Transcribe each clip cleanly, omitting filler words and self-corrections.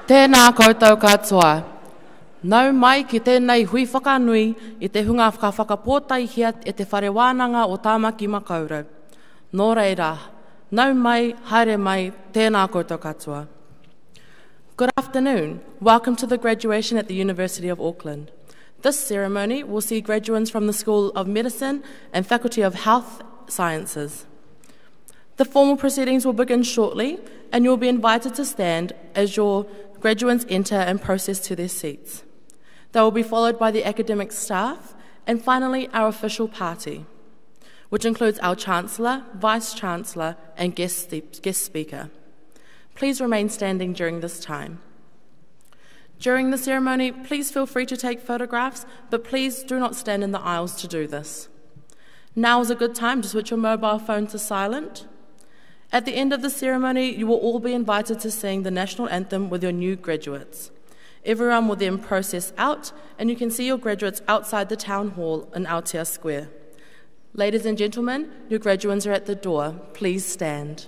Tēnā koutou katoa. Nau mai ki tēnei hui whakanui i te hunga whakapōtaihia e te whare wānanga o tāmaki makaurau. Nō reira, nau mai, haere mai, tēnā koutou katoa. Good afternoon. Welcome to the graduation at the University of Auckland. This ceremony will see graduates from the School of Medicine and Faculty of Health Sciences. The formal proceedings will begin shortly, and you will be invited to stand as your graduates enter and process to their seats. They will be followed by the academic staff and finally our official party, which includes our Chancellor, Vice-Chancellor and guest speaker. Please remain standing during this time. During the ceremony, please feel free to take photographs, but please do not stand in the aisles to do this. Now is a good time to switch your mobile phone to silent. At the end of the ceremony, you will all be invited to sing the National Anthem with your new graduates. Everyone will then process out, and you can see your graduates outside the Town Hall in Aotea Square. Ladies and gentlemen, your graduates are at the door. Please stand.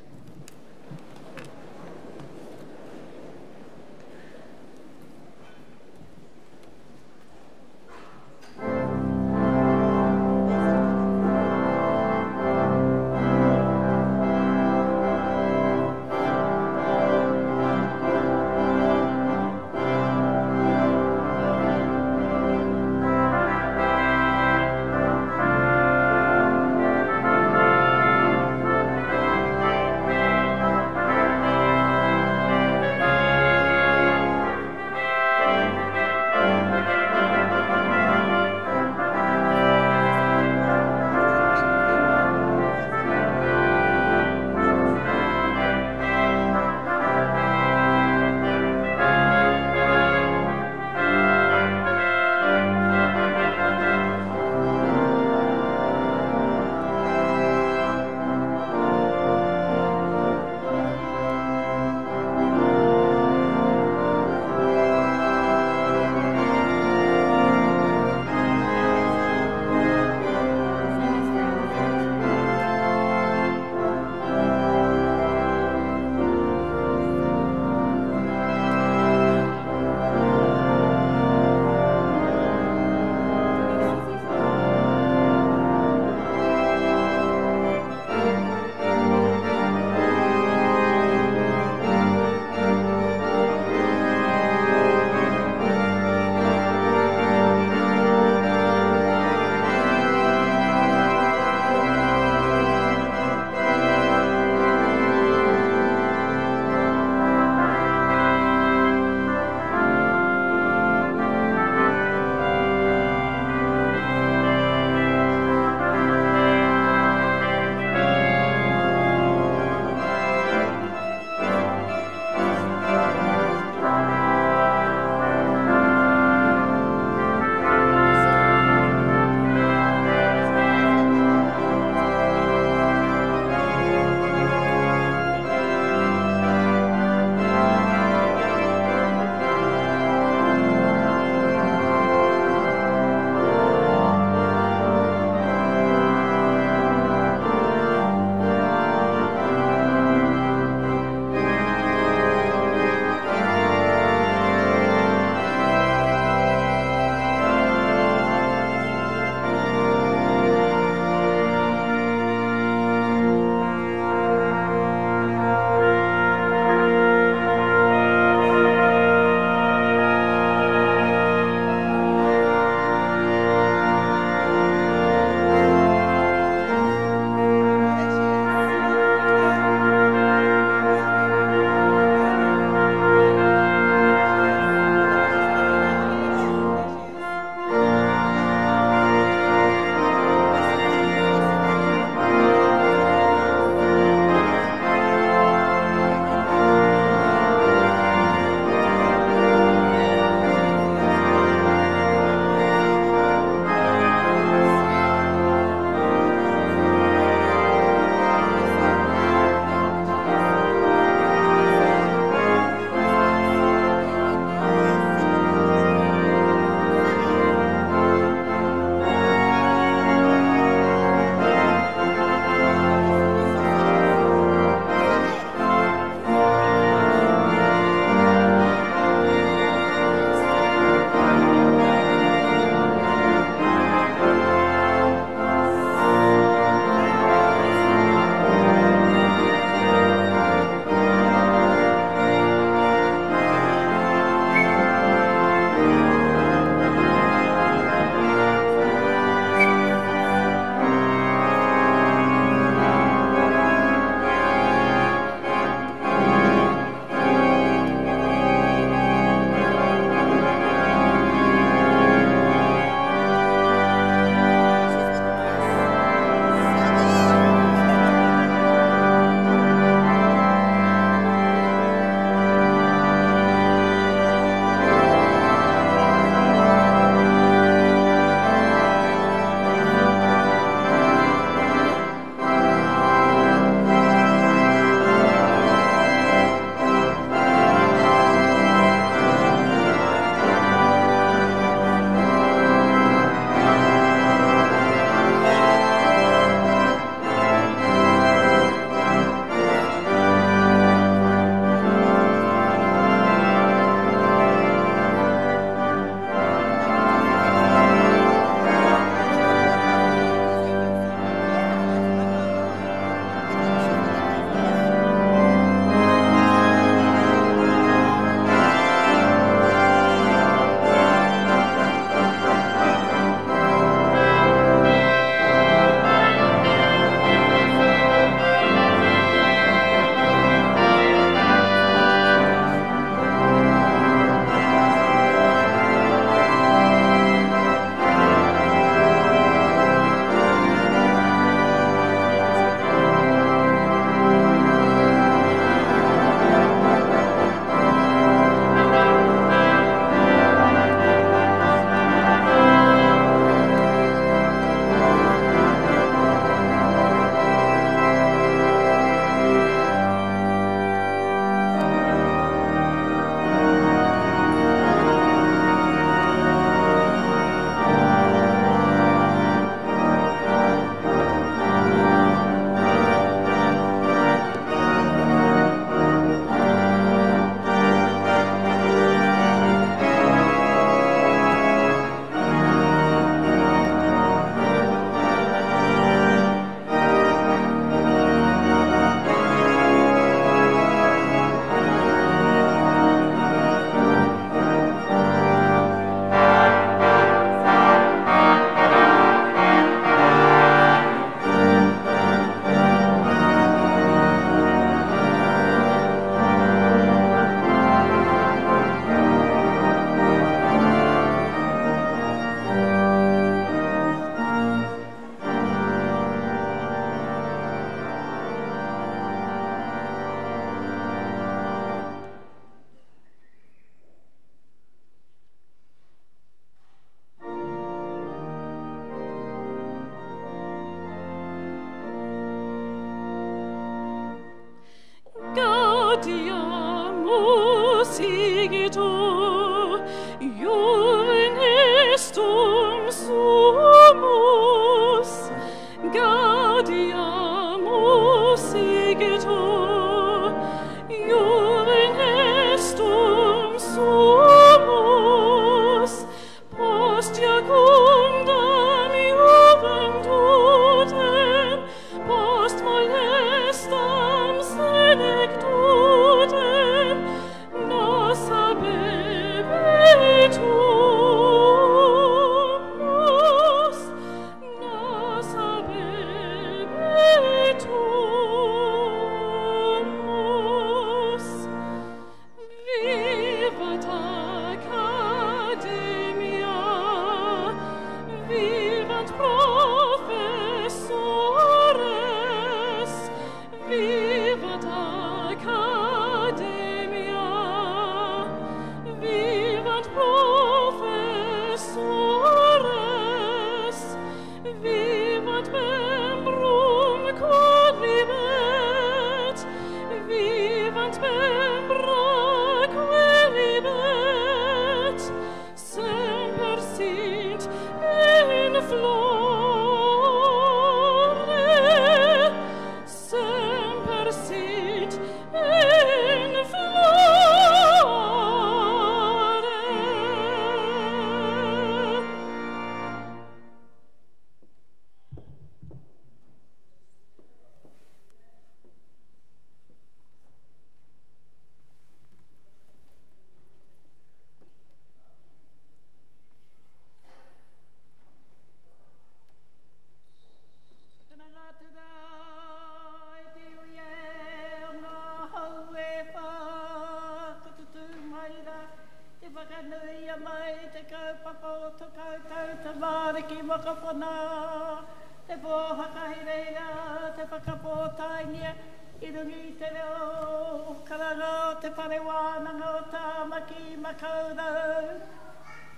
whakapona, te pōhakahireira, te whakapōtaingia, I rungi te reo, karanga te whare wānanga o tāmaki makaurau.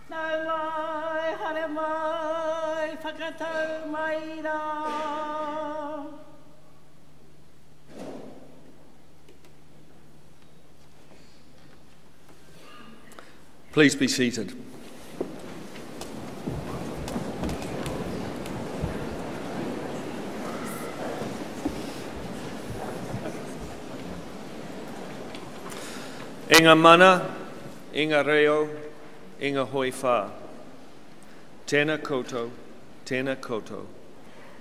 Nau mai, hare mai, whakatau mai rā. Please be seated. Inga mana, inga reo, inga hoi wha. Tēnā koutou, tēnā koutou,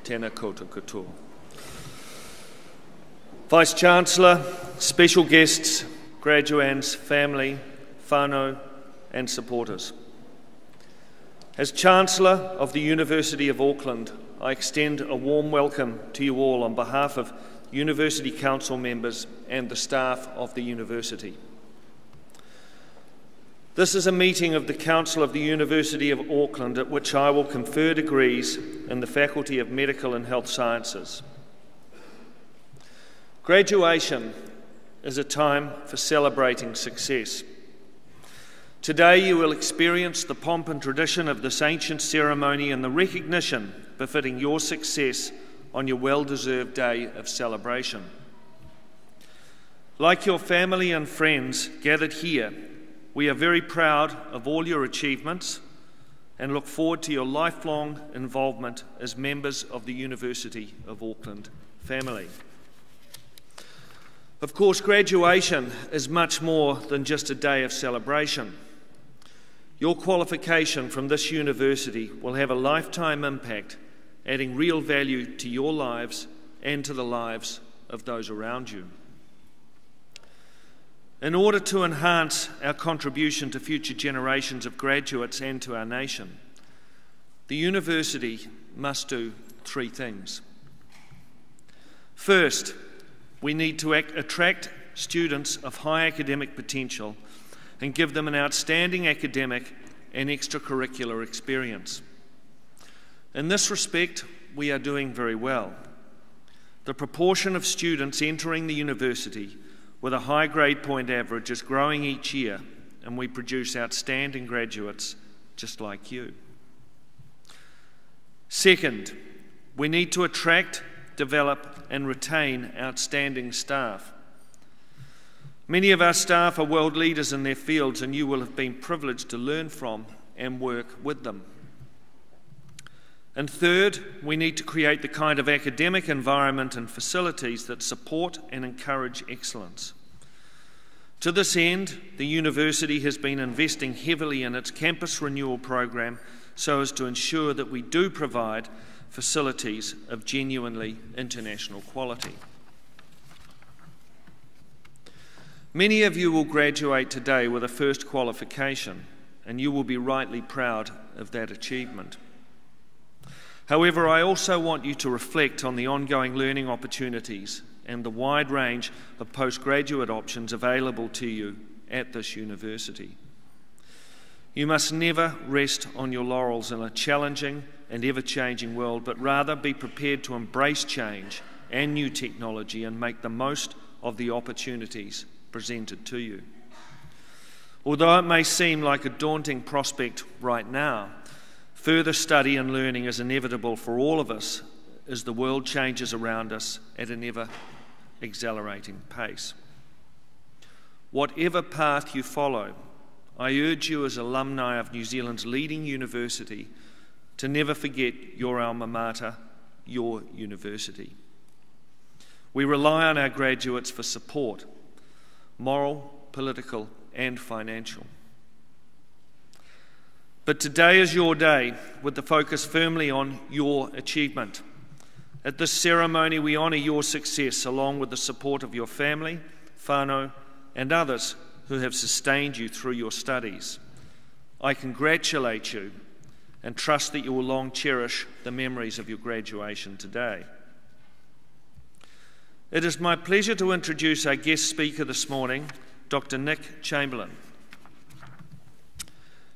tēnā koutou katoa. Vice Chancellor, special guests, graduands, family, whānau, and supporters. As Chancellor of the University of Auckland, I extend a warm welcome to you all on behalf of University Council members and the staff of the University. This is a meeting of the Council of the University of Auckland at which I will confer degrees in the Faculty of Medical and Health Sciences. Graduation is a time for celebrating success. Today you will experience the pomp and tradition of this ancient ceremony and the recognition befitting your success on your well-deserved day of celebration. Like your family and friends gathered here, we are very proud of all your achievements and look forward to your lifelong involvement as members of the University of Auckland family. Of course, graduation is much more than just a day of celebration. Your qualification from this university will have a lifetime impact, adding real value to your lives and to the lives of those around you. In order to enhance our contribution to future generations of graduates and to our nation, the university must do three things. First, we need to attract students of high academic potential and give them an outstanding academic and extracurricular experience. In this respect, we are doing very well. The proportion of students entering the university with a high grade point average is growing each year, and we produce outstanding graduates just like you. Second, we need to attract, develop, and retain outstanding staff. Many of our staff are world leaders in their fields, and you will have been privileged to learn from and work with them. And third, we need to create the kind of academic environment and facilities that support and encourage excellence. To this end, the university has been investing heavily in its campus renewal program so as to ensure that we do provide facilities of genuinely international quality. Many of you will graduate today with a first qualification, and you will be rightly proud of that achievement. However, I also want you to reflect on the ongoing learning opportunities and the wide range of postgraduate options available to you at this university. You must never rest on your laurels in a challenging and ever-changing world, but rather be prepared to embrace change and new technology and make the most of the opportunities presented to you. Although it may seem like a daunting prospect right now, further study and learning is inevitable for all of us as the world changes around us at an ever-accelerating pace. Whatever path you follow, I urge you as alumni of New Zealand's leading university to never forget your alma mater, your university. We rely on our graduates for support, moral, political, and financial. But today is your day, with the focus firmly on your achievement. At this ceremony, we honour your success along with the support of your family, whānau, and others who have sustained you through your studies. I congratulate you and trust that you will long cherish the memories of your graduation today. It is my pleasure to introduce our guest speaker this morning, Dr. Nick Chamberlain.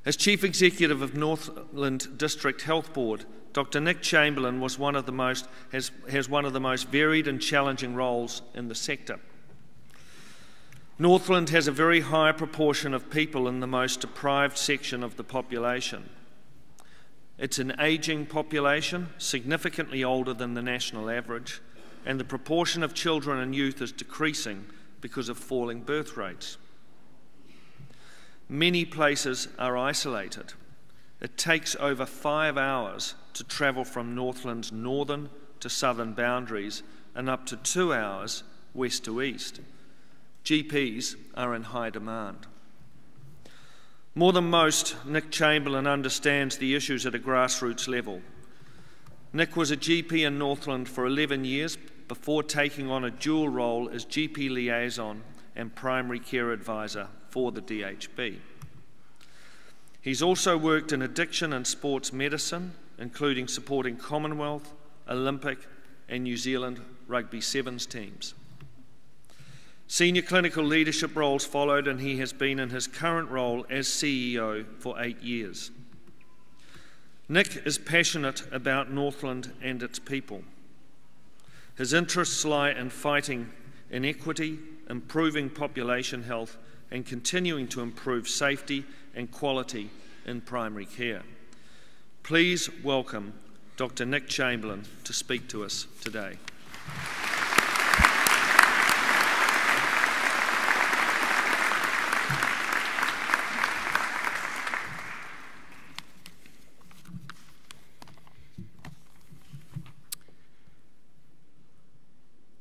As Chief Executive of Northland District Health Board, Dr. Nick Chamberlain has one of the most varied and challenging roles in the sector. Northland has a very high proportion of people in the most deprived section of the population. It's an ageing population, significantly older than the national average, and the proportion of children and youth is decreasing because of falling birth rates. Many places are isolated. It takes over 5 hours to travel from Northland's northern to southern boundaries and up to 2 hours west to east. GPs are in high demand. More than most, Nick Chamberlain understands the issues at a grassroots level. Nick was a GP in Northland for 11 years before taking on a dual role as GP liaison and primary care advisor for the DHB. He's also worked in addiction and sports medicine, including supporting Commonwealth, Olympic and New Zealand Rugby Sevens teams. Senior clinical leadership roles followed, and he has been in his current role as CEO for 8 years. Nick is passionate about Northland and its people. His interests lie in fighting inequity, improving population health, and continuing to improve safety and quality in primary care. Please welcome Dr. Nick Chamberlain to speak to us today.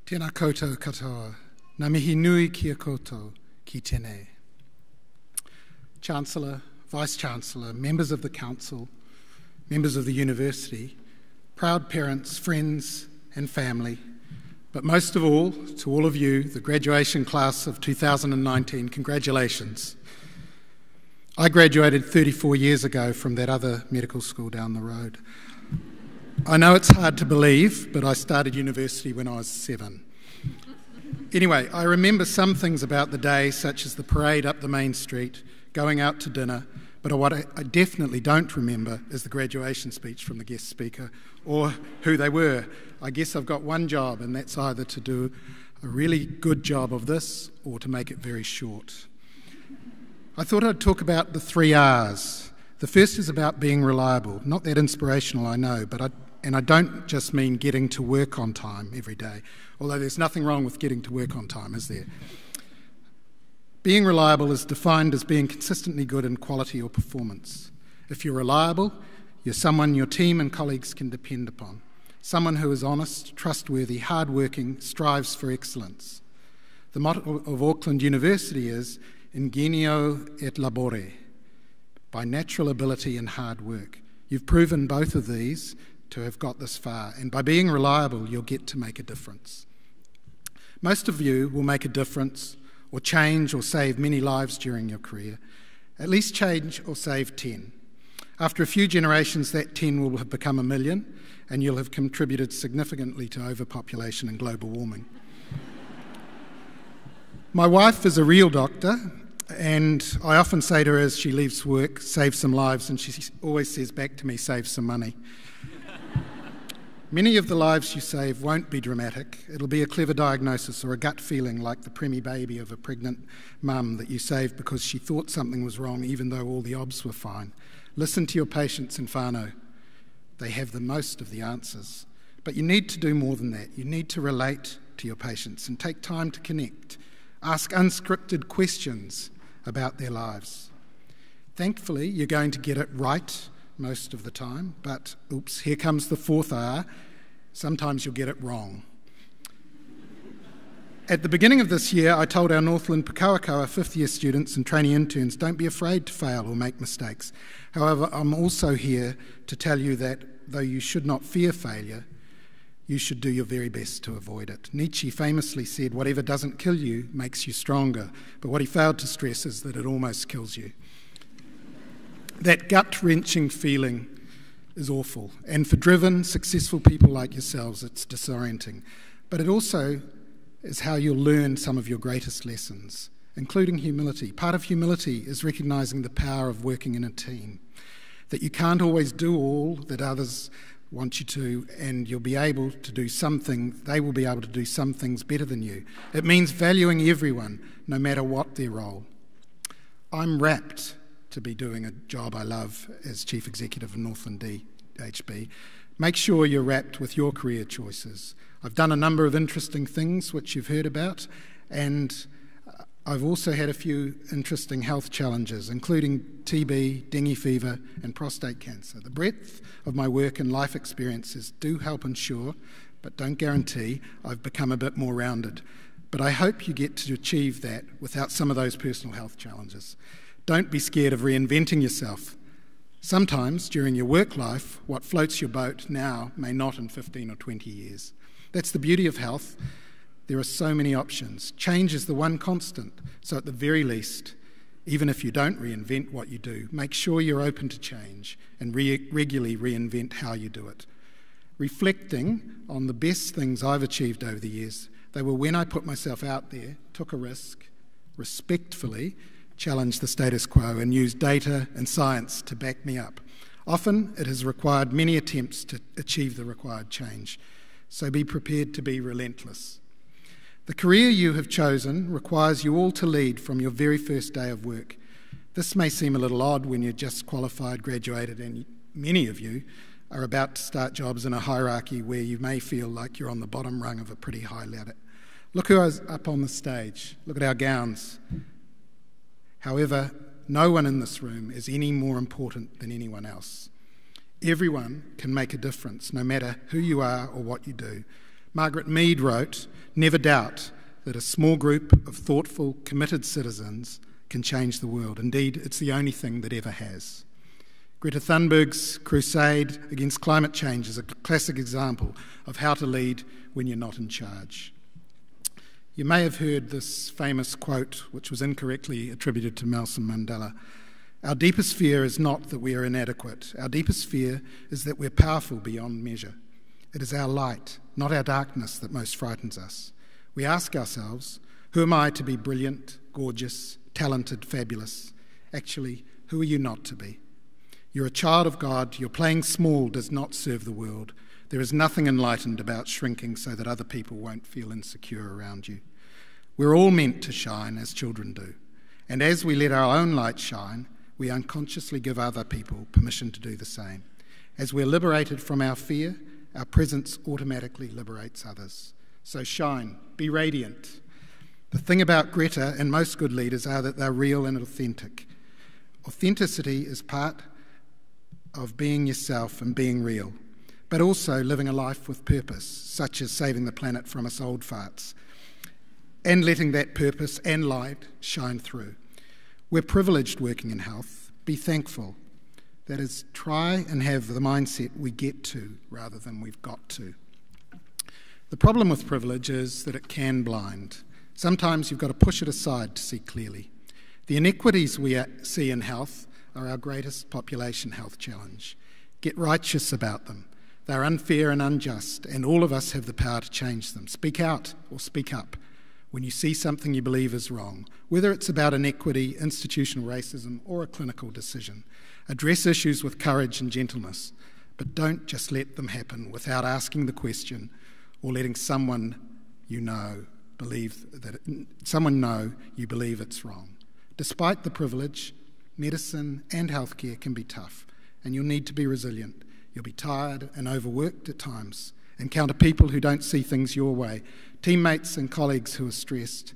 Tēnā koutou katoa, ngā mihi nui kia koutou ki tēnei. Chancellor, Vice-Chancellor, members of the Council, members of the University, proud parents, friends and family, but most of all, to all of you, the graduation class of 2019, congratulations. I graduated 34 years ago from that other medical school down the road. I know it's hard to believe, but I started university when I was 7. Anyway, I remember some things about the day, such as the parade up the main street, going out to dinner, but what I definitely don't remember is the graduation speech from the guest speaker or who they were. I guess I've got one job, and that's either to do a really good job of this or to make it very short. I thought I'd talk about the 3 R's. The first is about being reliable. Not that inspirational, I know, but I don't just mean getting to work on time every day, although there's nothing wrong with getting to work on time, is there? Being reliable is defined as being consistently good in quality or performance. If you're reliable, you're someone your team and colleagues can depend upon, someone who is honest, trustworthy, hard-working, strives for excellence. The motto of Auckland University is Ingenio et labore, by natural ability and hard work. You've proven both of these to have got this far, and by being reliable, you'll get to make a difference. Most of you will make a difference or change or save many lives during your career, at least change or save 10. After a few generations, that 10 will have become 1 million, and you'll have contributed significantly to overpopulation and global warming. My wife is a real doctor, and I often say to her as she leaves work, save some lives, and she always says back to me, save some money. Many of the lives you save won't be dramatic. It'll be a clever diagnosis or a gut feeling like the preemie baby of a pregnant mum that you saved because she thought something was wrong even though all the obs were fine. Listen to your patients in whānau. They have the most of the answers. But you need to do more than that. You need to relate to your patients and take time to connect. Ask unscripted questions about their lives. Thankfully, you're going to get it right most of the time, but oops, here comes the 4th R. Sometimes you'll get it wrong. At the beginning of this year, I told our Northland Pakauakaua 5th year students and trainee interns, don't be afraid to fail or make mistakes. However, I'm also here to tell you that though you should not fear failure, you should do your very best to avoid it. Nietzsche famously said, whatever doesn't kill you makes you stronger, but what he failed to stress is that it almost kills you. That gut-wrenching feeling is awful, and for driven, successful people like yourselves, it's disorienting. But it also is how you'll learn some of your greatest lessons, including humility. Part of humility is recognising the power of working in a team, that you can't always do all that others want you to, and you'll be able to do something, they will be able to do some things better than you. It means valuing everyone, no matter what their role. I'm rapt to be doing a job I love as Chief Executive of Northland DHB. Make sure you're rapt with your career choices. I've done a number of interesting things which you've heard about, and I've also had a few interesting health challenges, including TB, dengue fever, and prostate cancer. The breadth of my work and life experiences do help ensure, but don't guarantee, I've become a bit more rounded. But I hope you get to achieve that without some of those personal health challenges. Don't be scared of reinventing yourself. Sometimes, during your work life, what floats your boat now may not in 15 or 20 years. That's the beauty of health. There are so many options. Change is the one constant, so at the very least, even if you don't reinvent what you do, make sure you're open to change and regularly reinvent how you do it. Reflecting on the best things I've achieved over the years, they were when I put myself out there, took a risk, respectfully challenged the status quo and used data and science to back me up. Often it has required many attempts to achieve the required change, so be prepared to be relentless. The career you have chosen requires you all to lead from your very first day of work. This may seem a little odd when you're just qualified, graduated, and many of you are about to start jobs in a hierarchy where you may feel like you're on the bottom rung of a pretty high ladder. Look who is up on the stage. Look at our gowns. However, no one in this room is any more important than anyone else. Everyone can make a difference, no matter who you are or what you do. Margaret Mead wrote, "Never doubt that a small group of thoughtful, committed citizens can change the world. Indeed, it's the only thing that ever has." Greta Thunberg's crusade against climate change is a classic example of how to lead when you're not in charge. You may have heard this famous quote, which was incorrectly attributed to Nelson Mandela. Our deepest fear is not that we are inadequate. Our deepest fear is that we're powerful beyond measure. It is our light, not our darkness, that most frightens us. We ask ourselves, who am I to be brilliant, gorgeous, talented, fabulous? Actually, who are you not to be? You're a child of God. Your playing small does not serve the world. There is nothing enlightened about shrinking so that other people won't feel insecure around you. We're all meant to shine as children do. And as we let our own light shine, we unconsciously give other people permission to do the same. As we're liberated from our fear, our presence automatically liberates others. So shine, be radiant. The thing about Greta and most good leaders are that they're real and authentic. Authenticity is part of being yourself and being real, but also living a life with purpose, such as saving the planet from us old farts, and letting that purpose and light shine through. We're privileged working in health. Be thankful. That is, try and have the mindset we get to rather than we've got to. The problem with privilege is that it can blind. Sometimes you've got to push it aside to see clearly. The inequities we see in health are our greatest population health challenge. Get righteous about them. They're unfair and unjust, and all of us have the power to change them. Speak out or speak up when you see something you believe is wrong, whether it's about inequity, institutional racism, or a clinical decision. Address issues with courage and gentleness, but don't just let them happen without asking the question or letting someone know you believe it's wrong. Despite the privilege, medicine and healthcare can be tough, and you'll need to be resilient. You'll be tired and overworked at times. Encounter people who don't see things your way, teammates and colleagues who are stressed.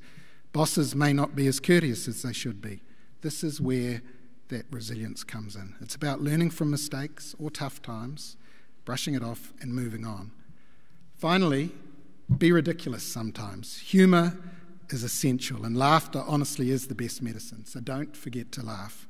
Bosses may not be as courteous as they should be. This is where that resilience comes in. It's about learning from mistakes or tough times, brushing it off and moving on. Finally, be ridiculous sometimes. Humour is essential, and laughter honestly is the best medicine, so don't forget to laugh.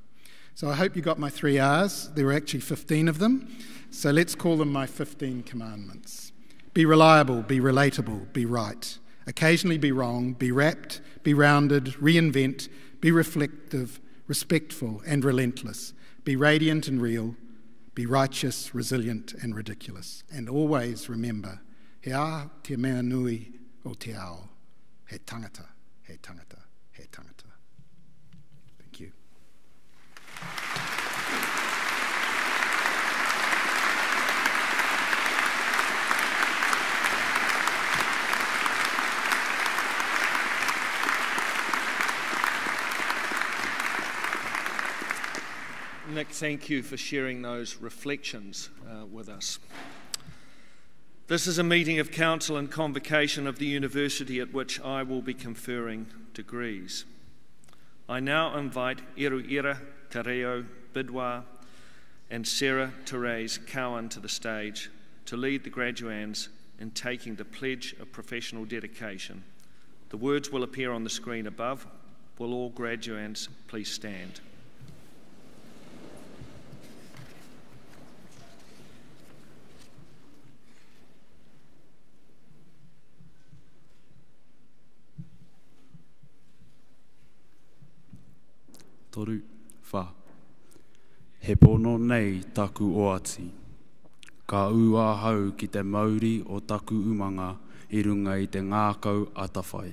So I hope you got my 3 R's. There were actually 15 of them, so let's call them my 15 commandments. Be reliable, be relatable, be right. Occasionally be wrong, be rapt, be rounded, reinvent, be reflective, respectful and relentless. Be radiant and real, be righteous, resilient and ridiculous. And always remember, he a te mea nui o te ao, he tangata, he tangata, he tangata. Thank you. Nick, thank you for sharing those reflections with us. This is a meeting of council and convocation of the university at which I will be conferring degrees. I now invite Iruira Te Reo Bidwa and Sarah Therese Cowan to the stage to lead the graduands in taking the pledge of professional dedication. The words will appear on the screen above. Will all graduands please stand? Toru, wha. He pono nei taku oati. Ka ua hau ki te mauri o taku umanga I runga I te ngākau atawhai.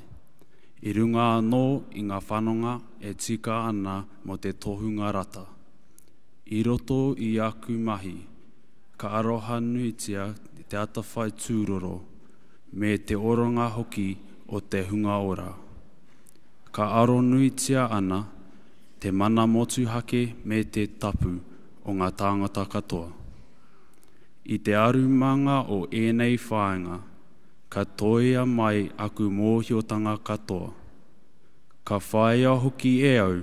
I runga anō I ngā whanonga e tika ana mo te tohunga rata. I roto I aku mahi, ka aroha nuitia te atawhai tūroro, me te oronga hoki o te hunga ora. Ka aro nuitia ana, te mana motuhake me te tapu o ngā tāngata katoa. I te arumanga o ēnei whāinga, ka toia mai aku mōhiotanga katoa. Ka whaia hoki e au,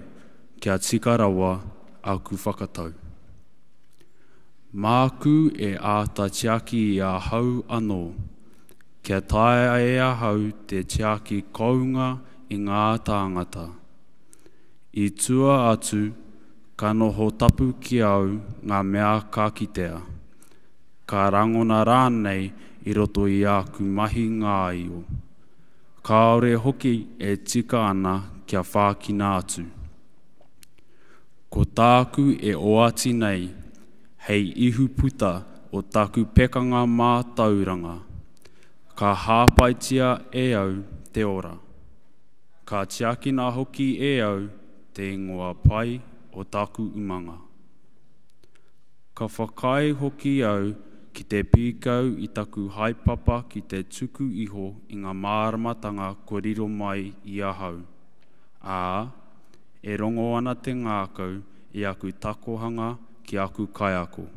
kia tika rawa aku whakatau. Māku e āta tiaki I a hau anō, kia tae e a hau te tiaki kounga I ngā tāngata. I tua atu, ka noho tapu ki au ngā mea ka kitea. Ka rangona rānei I roto I aku mahi ngā io. Kāore hoki e tika ana kia whākina atu. Ko tāku e oati nei, hei ihu puta o taku pekanga mā tauranga. Ka hāpaitia e au te ora. Ka tiakina hoki e au te ingoa pai o taku umanga. Ka whakai hoki au ki te pīkau I taku haipapa ki te tuku iho I ngā māramatanga ko riro mai I a hau. Ā, e rongo ana te ngākau I aku takohanga ki aku kaiako.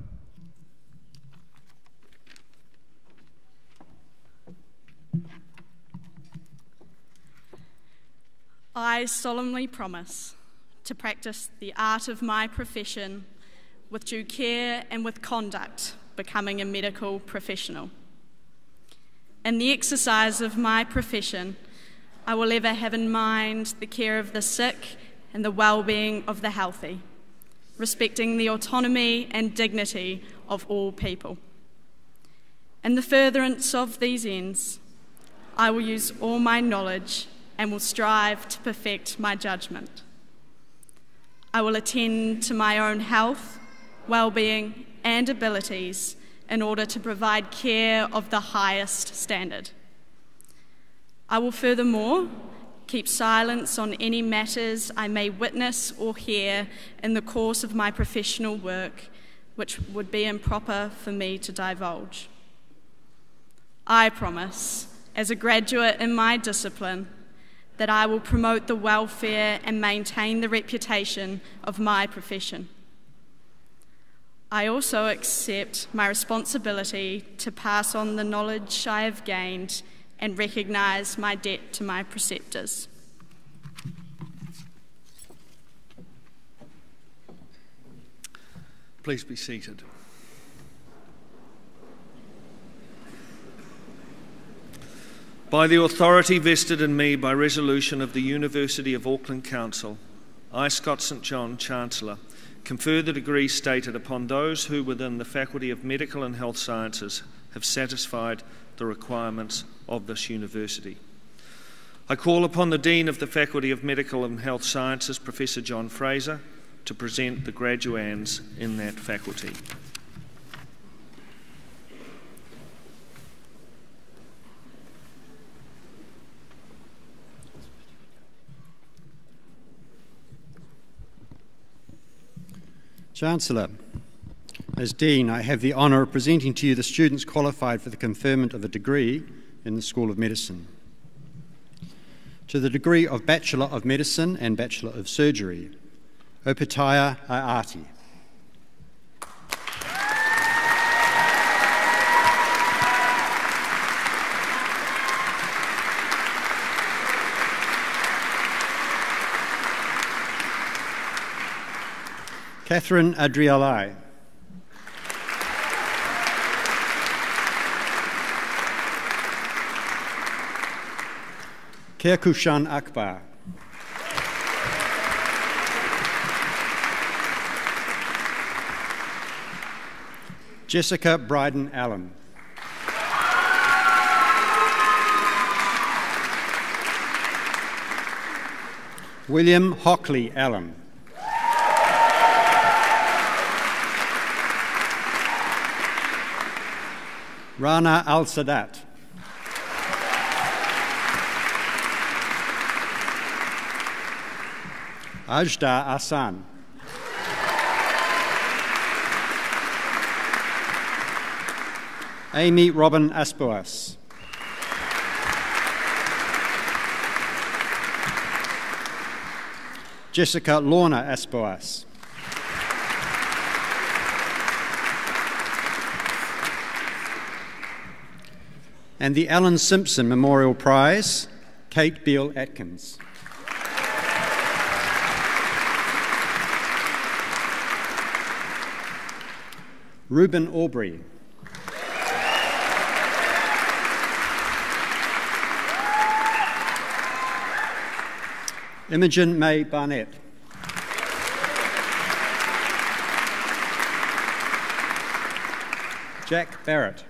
I solemnly promise to practice the art of my profession with due care and with conduct, becoming a medical professional. In the exercise of my profession, I will ever have in mind the care of the sick and the well-being of the healthy, respecting the autonomy and dignity of all people. In the furtherance of these ends, I will use all my knowledge and will strive to perfect my judgment. I will attend to my own health, well-being and abilities in order to provide care of the highest standard. I will furthermore keep silence on any matters I may witness or hear in the course of my professional work which would be improper for me to divulge. I promise, as a graduate in my discipline, that I will promote the welfare and maintain the reputation of my profession. I also accept my responsibility to pass on the knowledge I have gained and recognise my debt to my preceptors. Please be seated. By the authority vested in me by resolution of the University of Auckland Council, I, Scott St John, Chancellor, confer the degree stated upon those who within the Faculty of Medical and Health Sciences have satisfied the requirements of this university. I call upon the Dean of the Faculty of Medical and Health Sciences, Professor John Fraser, to present the graduands in that faculty. Chancellor, as Dean, I have the honour of presenting to you the students qualified for the conferment of a degree in the School of Medicine. To the degree of Bachelor of Medicine and Bachelor of Surgery, Opataya Aati. Catherine Adrialai. Kerkushan Akbar. Jessica Bryden Allen. William Hockley Allen. Rana Al-Sadat. Ajda Asan. Amy Robin Aspoas. Jessica Lorna Aspoas. And the Alan Simpson Memorial Prize, Kate Beale Atkins. Reuben Aubrey. Imogen May Barnett. Jack Barrett.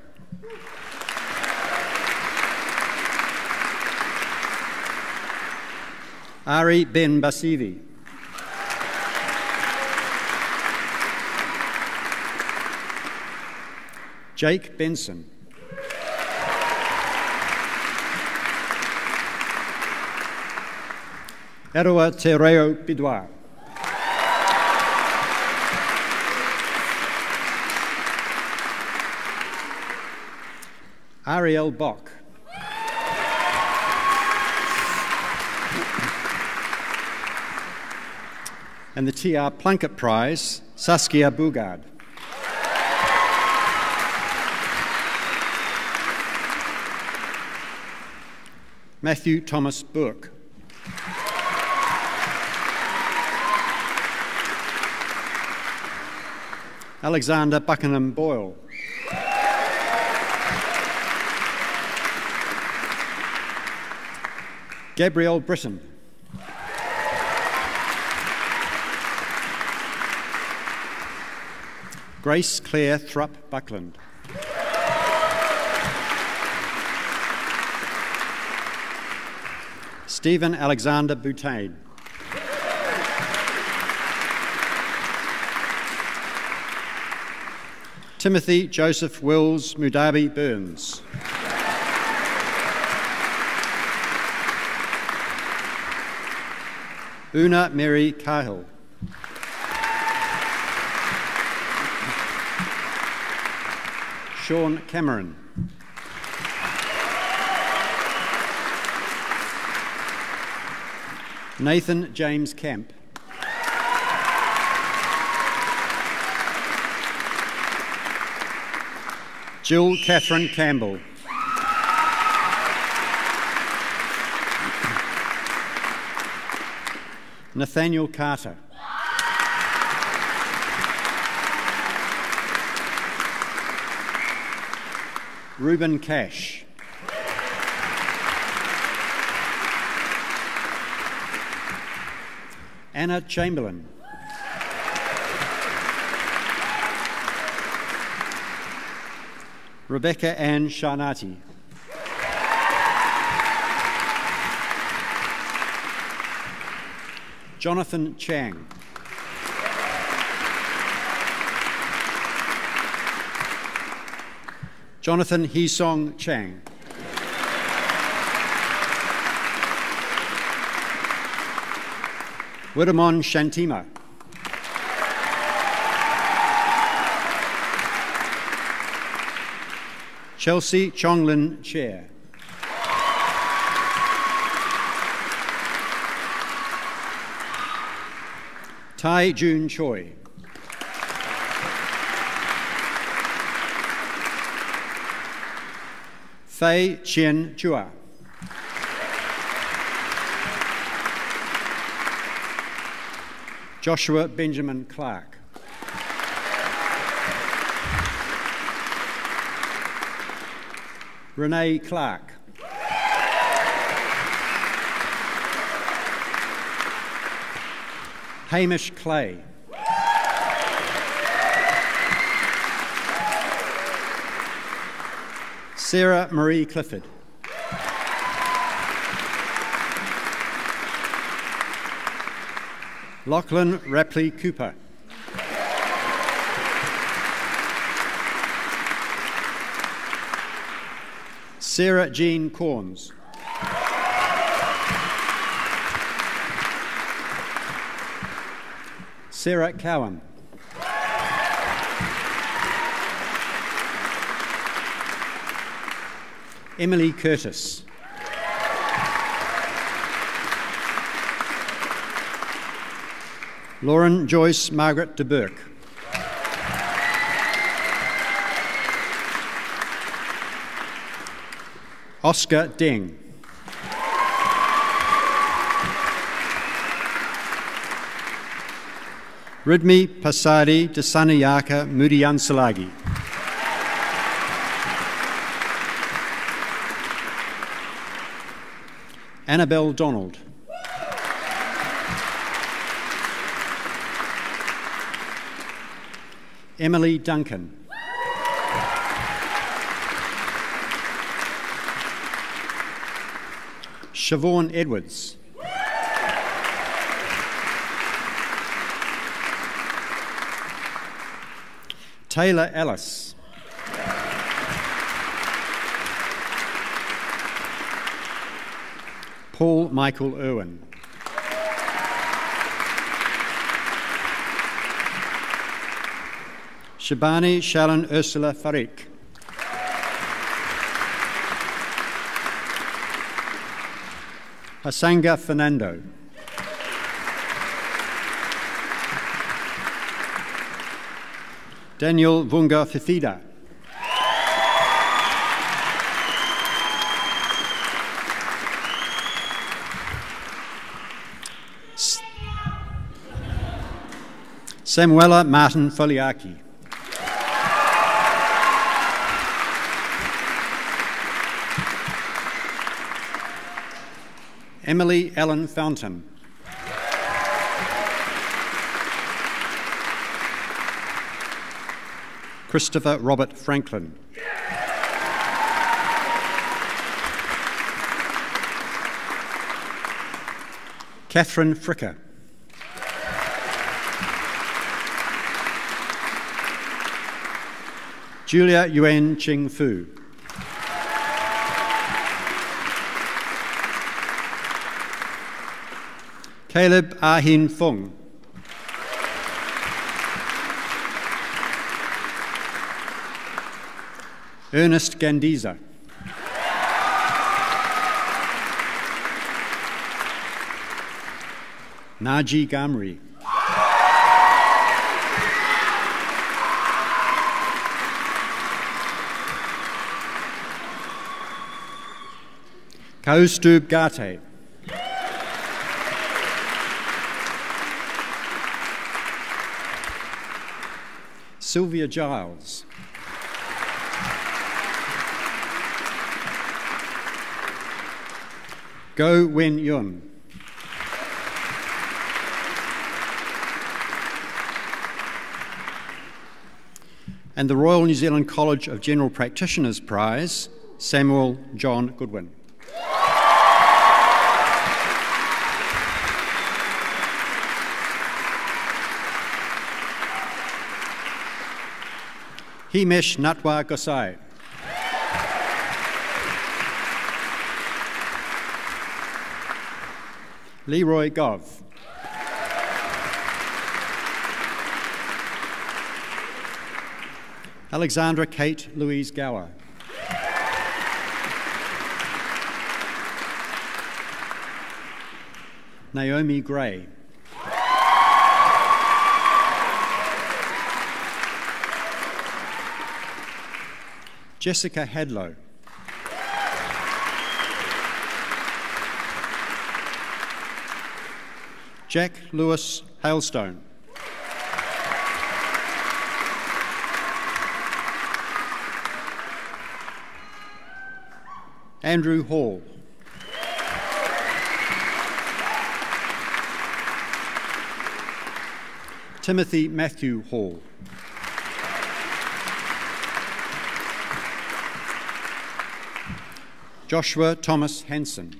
Ari Ben Basivi. Jake Benson. Eroa Te Reo Bidwa. Ariel Bock. And the T.R. Plunkett Prize, Saskia Bugard. Matthew Thomas Burke. Alexander Buckingham Boyle. Gabrielle Britton. Grace Claire Thrupp Buckland. Stephen Alexander Boutain. Timothy Joseph Wills Mudabi Burns. Una Mary Cahill. Sean Cameron. Nathan James Camp. Jill Catherine Campbell. Nathaniel Carter. Reuben Cash. Anna Chamberlain. Rebecca Ann Sharnati. Jonathan Chang. Jonathan Hee-song Chang. Widamon Shantima. Chelsea Chonglin Chair. Tai Jun Choi. Fei Chien Chua. Joshua Benjamin Clark. Renee Clark. Hamish Clay. Sarah Marie Clifford. Lachlan Rapley Cooper. Sarah Jean Corns. Sarah Cowan. Emily Curtis. Lauren Joyce Margaret de Burke. Oscar Deng. Ridmi Pasadi Desanayaka Mudiansalagi. Annabelle Donald. Emily Duncan. Siobhan Edwards. Taylor Ellis. Paul Michael Irwin. Shabani Sharon Ursula Farik. Hasanga Fernando. Daniel Vunga Fifida. Samuela Martin Foliaki. Emily Ellen Fountain. Christopher Robert Franklin. Catherine Fricker. Julia Yuan Ching Fu. Caleb Ah-Hin Fung. Ernest Gandiza. Naji Gamri. Kaustub Gate. Sylvia Giles. Go Wen Yun. And the Royal New Zealand College of General Practitioners Prize, Samuel John Goodwin. Himesh Natwa Gosai. Leroy Gov. Alexandra Kate Louise Gower. Naomi Gray. Jessica Hadlow. Jack Lewis Hailstone. Andrew Hall. Timothy Matthew Hall. Joshua Thomas Hanson.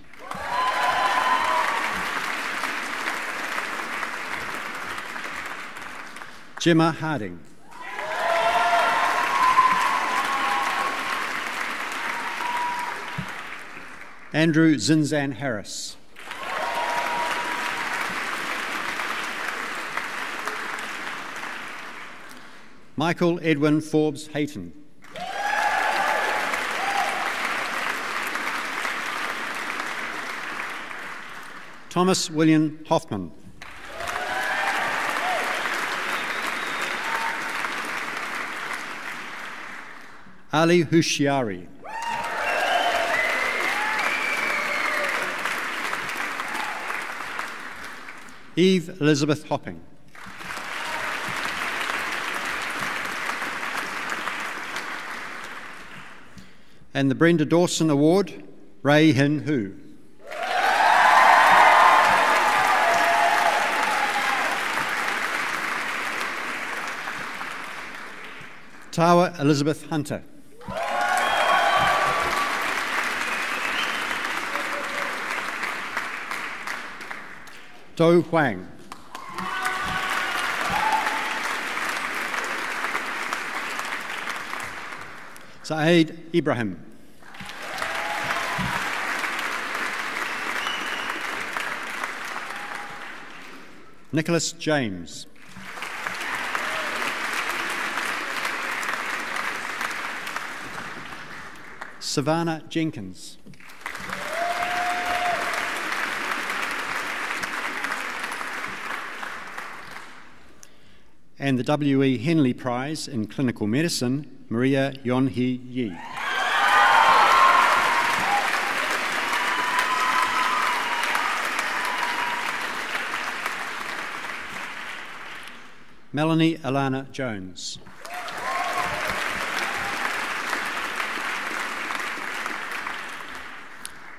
Gemma Harding. Andrew Zinzan Harris. Michael Edwin Forbes Hayton. Thomas William Hoffman. Ali Hushiari. Eve Elizabeth Hopping. And the Brenda Dawson Award, Ray Hin Hu. Tawa Elizabeth Hunter. Do Huang. Saeed Ibrahim. Nicholas James. Savannah Jenkins. And the W.E. Henley Prize in Clinical Medicine, Maria Yonhee Yi. Melanie Alana Jones.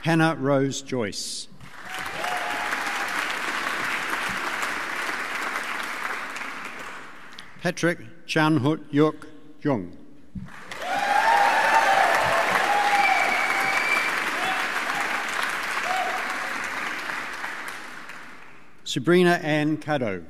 Hannah Rose Joyce. Patrick Chanhut Yuk Jung. Sabrina Ann Caddo.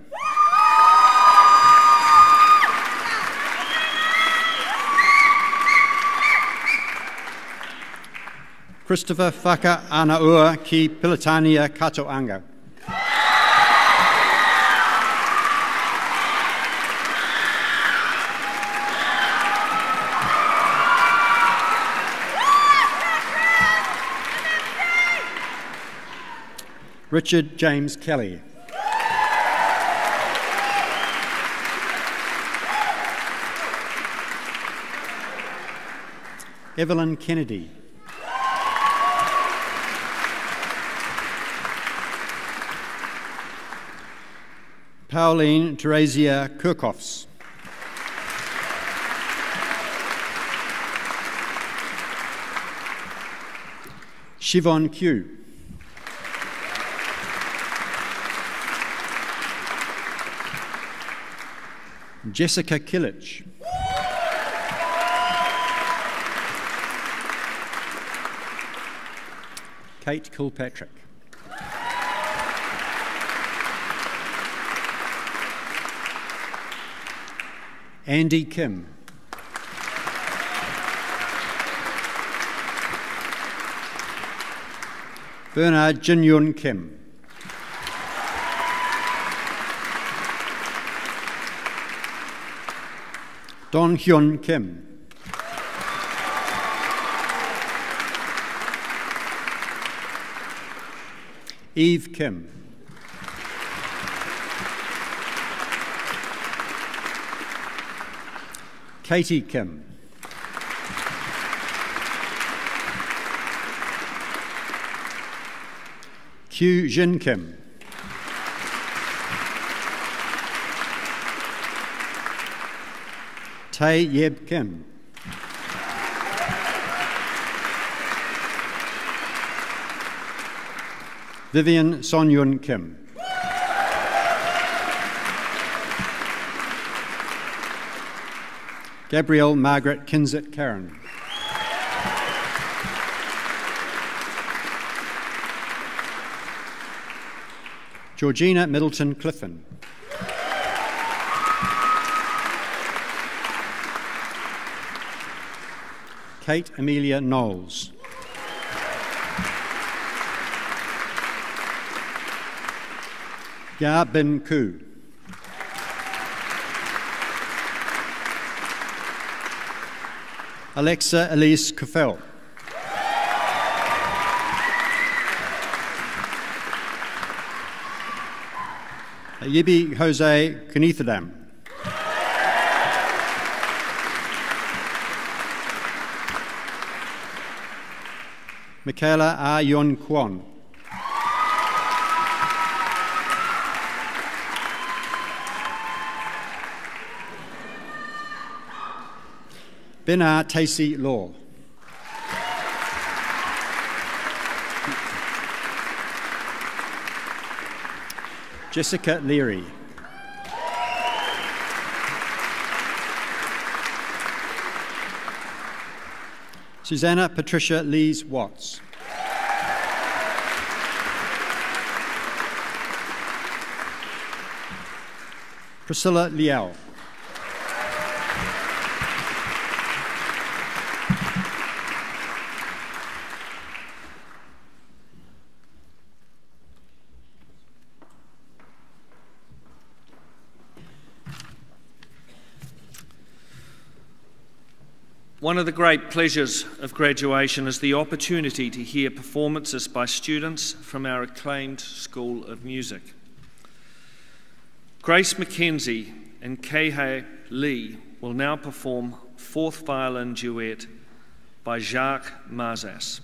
Christopher Whaka Anaua ki Pilitania Katoanga. Richard James Kelly. Evelyn Kennedy. Pauline Teresia Kirchhoffs. Siobhan Q. Jessica Killich. Kate Kilpatrick. Andy Kim. Bernard Jinyun Kim. Don Hyun Kim. Eve Kim. Katie Kim. Q Jin Kim. Tae Yeb Kim. Vivian Sonyun Kim. Gabrielle Margaret Kinzit Karen. Georgina Middleton Cliffin. Kate Amelia Knowles. Ya Bin Ku. Alexa Elise Kufel. Yibi Jose Kunithadam. Michaela A. Yon Kwon. Bena Tacey Law. Jessica Leary. Susanna Patricia Lees Watts. Priscilla Liao. One of the great pleasures of graduation is the opportunity to hear performances by students from our acclaimed School of Music. Grace McKenzie and Keihe Lee will now perform Fourth Violin Duet by Jacques Mazas.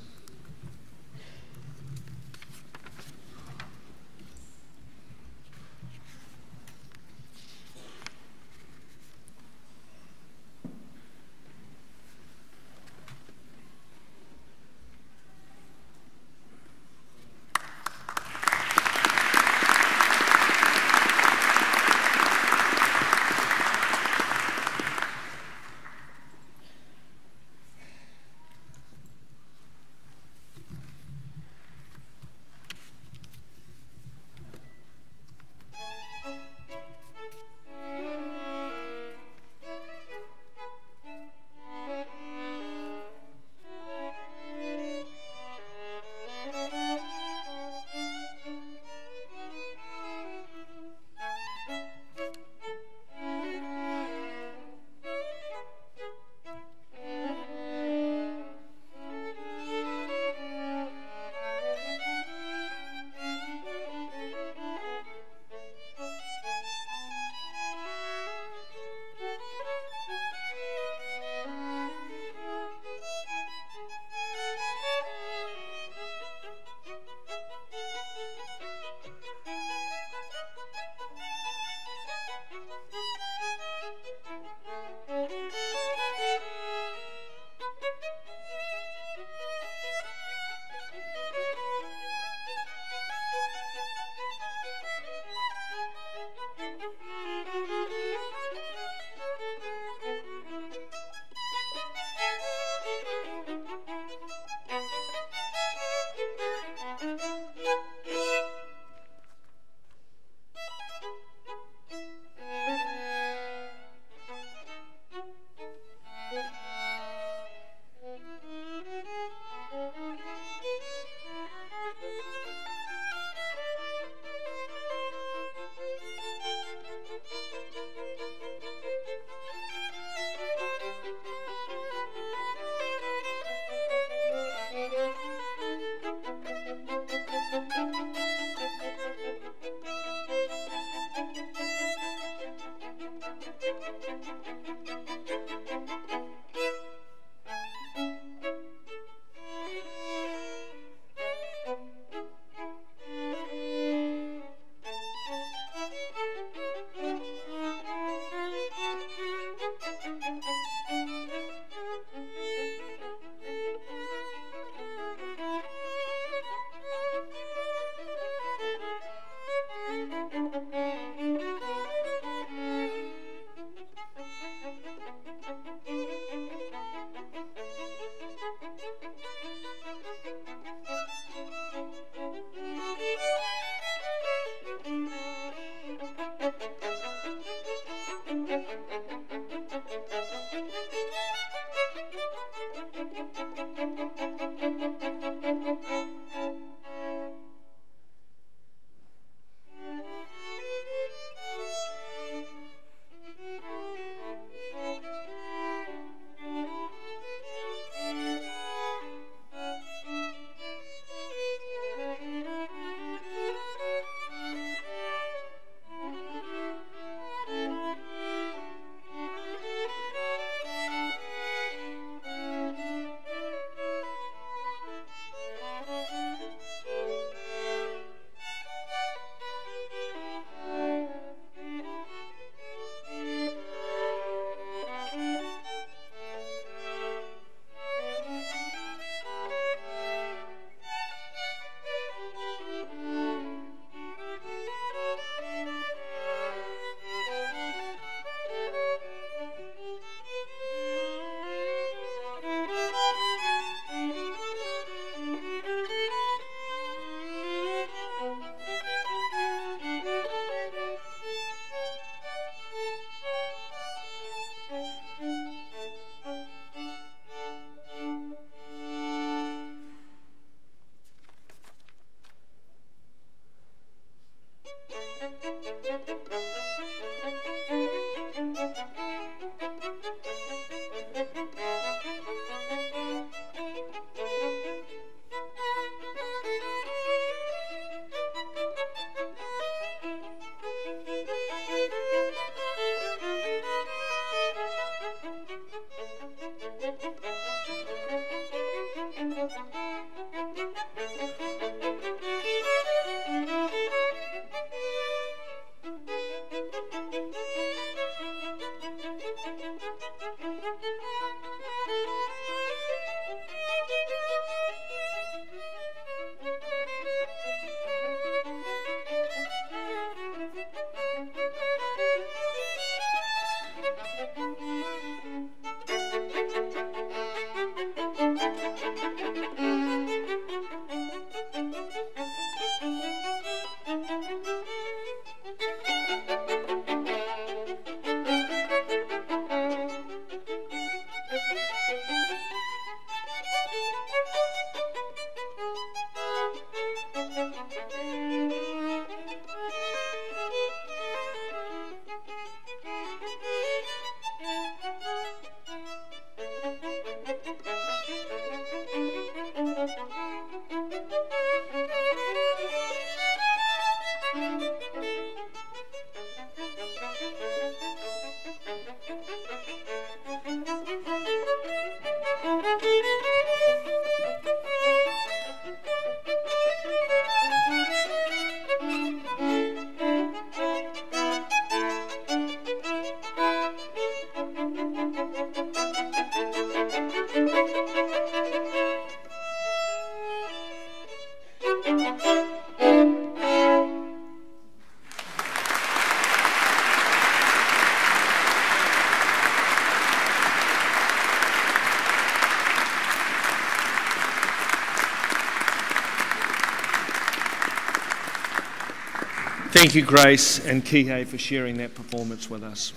Thank you, Grace and Kihei, for sharing that performance with us.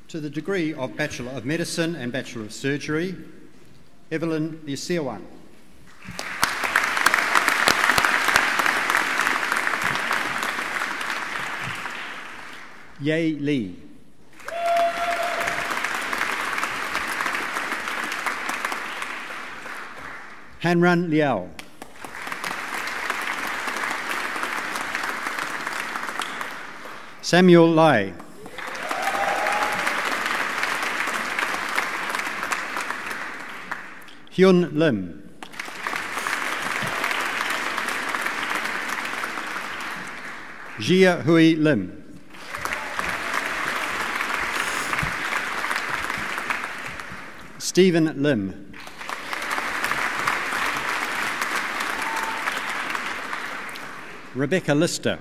To the degree of Bachelor of Medicine and Bachelor of Surgery, Evelyn Liasiawan. Ye Lee. Hanran Liao. Samuel Lai. Hyun Lim. Jia Hui Lim. Stephen Lim. Rebecca Lister.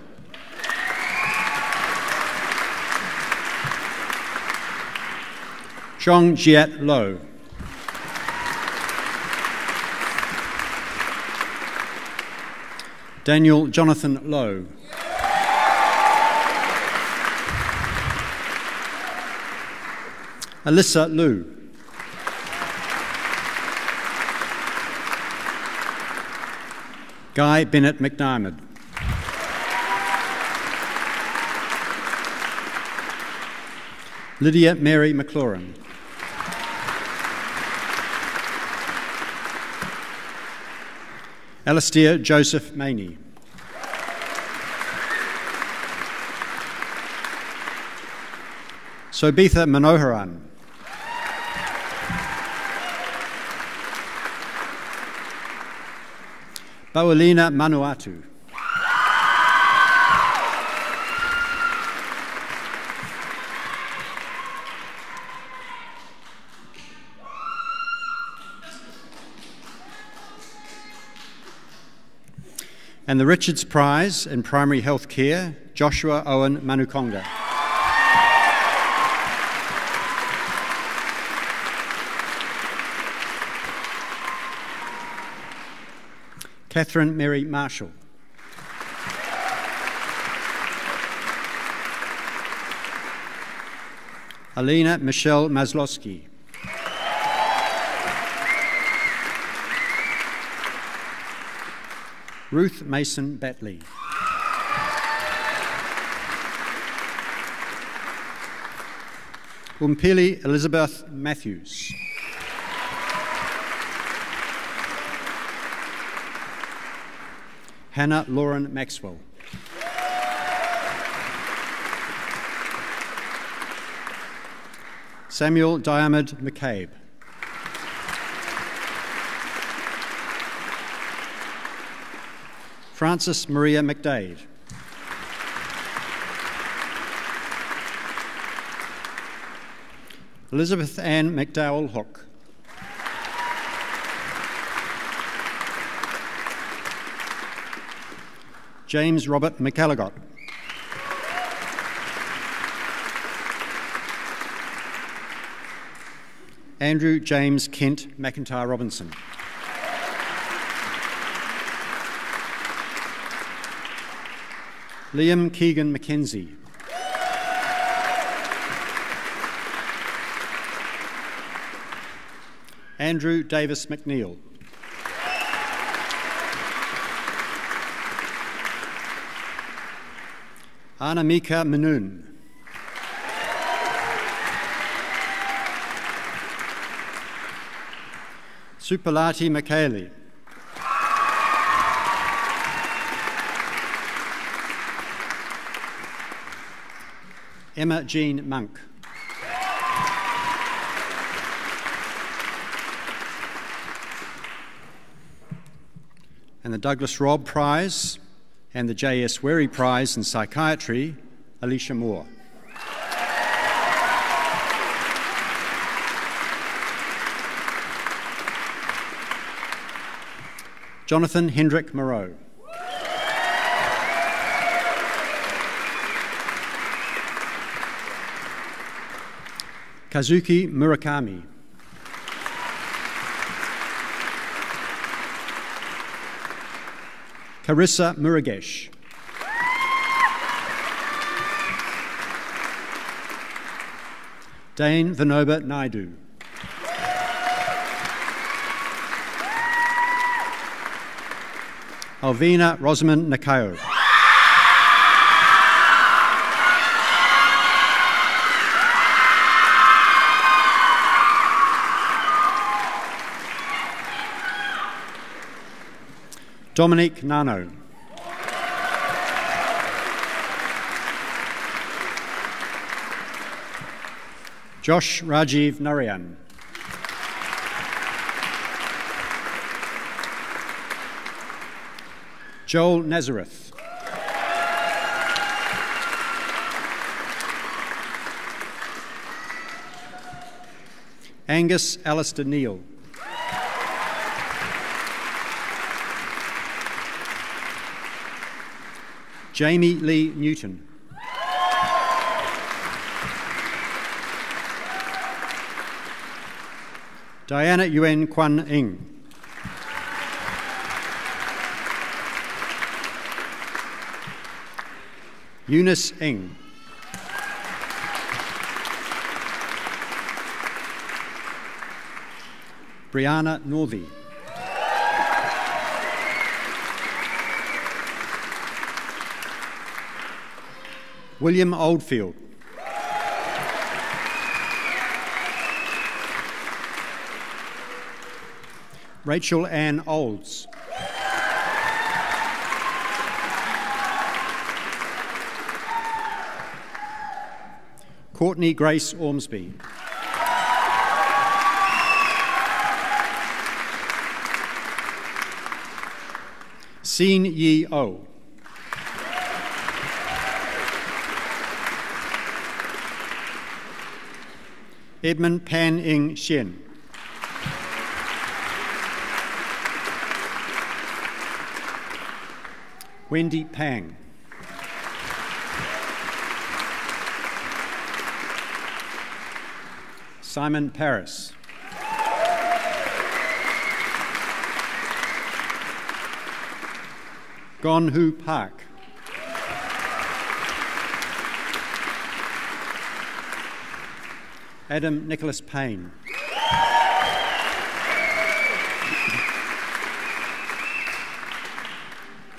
Chong Jiat Lo. Daniel Jonathan Lowe. Alyssa Liu. Guy Bennett McDiarmid. Lydia Mary McLaurin. Alastair Joseph Maney. Sobitha Manoharan. Bawalina Manuatu. And the Richards Prize in Primary Health Care, Joshua Owen Manukonga. Catherine Mary Marshall. Alina Michelle Maslowski. Ruth Mason Batley. Umpili Elizabeth Matthews. Hannah Lauren Maxwell. Samuel Diarmid McCabe. Frances Maria McDade. Elizabeth Ann McDowell Hook. James Robert McElligott. Andrew James Kent McIntyre Robinson. Liam Keegan McKenzie. Andrew Davis McNeil. Anamika Manoon. Supalati Michaeli. Emma Jean Monk. and the Douglas Robb Prize and the J.S. Wherry Prize in Psychiatry, Alicia Moore. Jonathan Hendrick Moreau. Kazuki Murakami. Carissa Muragesh. Dane Vinoba Naidu. Alvina Rosamond Nakayo. Dominique Nano. Josh Rajiv Narayan. Joel Nazareth. Angus Alistair Neal. Jamie Lee Newton. Diana Yuen Kwan Ing. Eunice Ing. Brianna Northey. William Oldfield. Rachel Ann Olds. Courtney Grace Ormsby. Seen Yi O. Edmund Pan Ing Shen. Wendy Pang. Simon Paris. Gon Hu Park. Adam Nicholas Payne.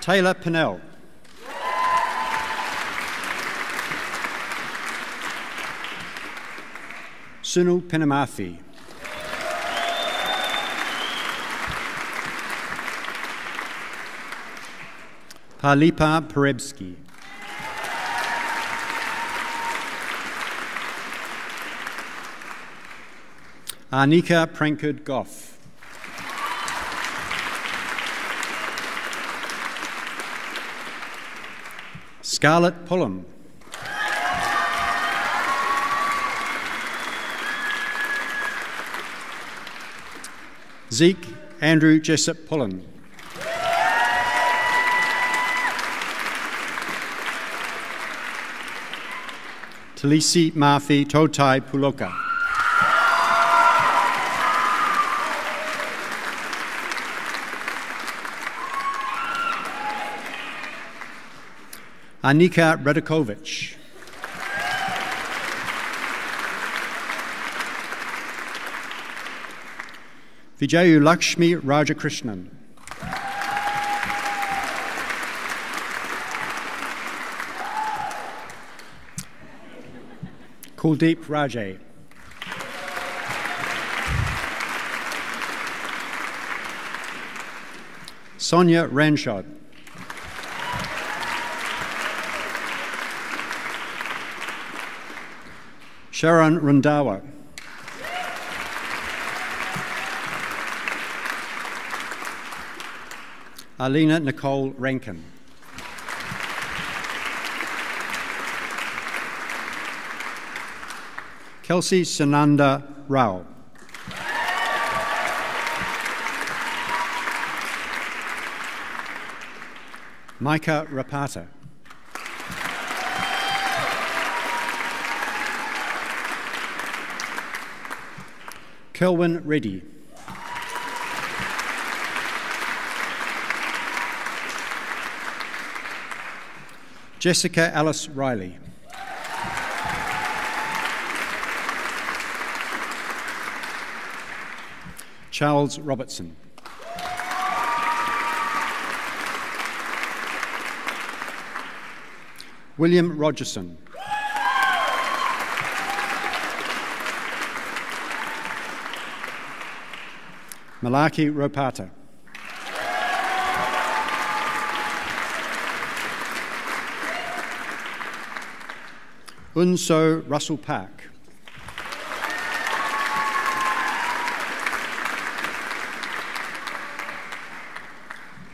Taylor Pinnell. Sunil Pinamathi. Parlipa Perebski. Arnika Prankard Goff. Scarlett Pullum. Zeke Andrew Jessup Pullen. Talisi Mafi Totai Puloka. Anika Radakovich. Vijayu Lakshmi Rajakrishnan. Kuldeep Rajay. Sonia Ranshod. Sharon Rundawa. Arlena Nicole Rankin. Kelsey Sananda Rao. Micah Rapata. Kelwin Reddy. Jessica Alice Riley. Charles Robertson. William Rogerson. Malaki Ropata. Unso Russell Park.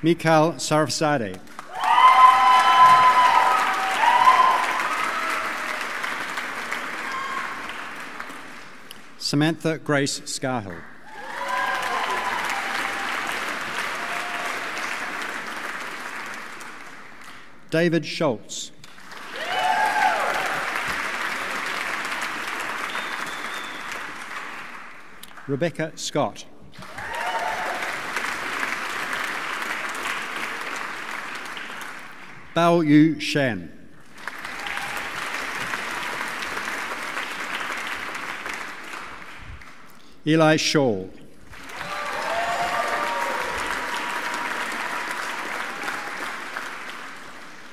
Mikhail Sarfzadeh. Samantha Grace Scarhill. David Schultz. Rebecca Scott. Bao Yu Shan. Eli Shaw.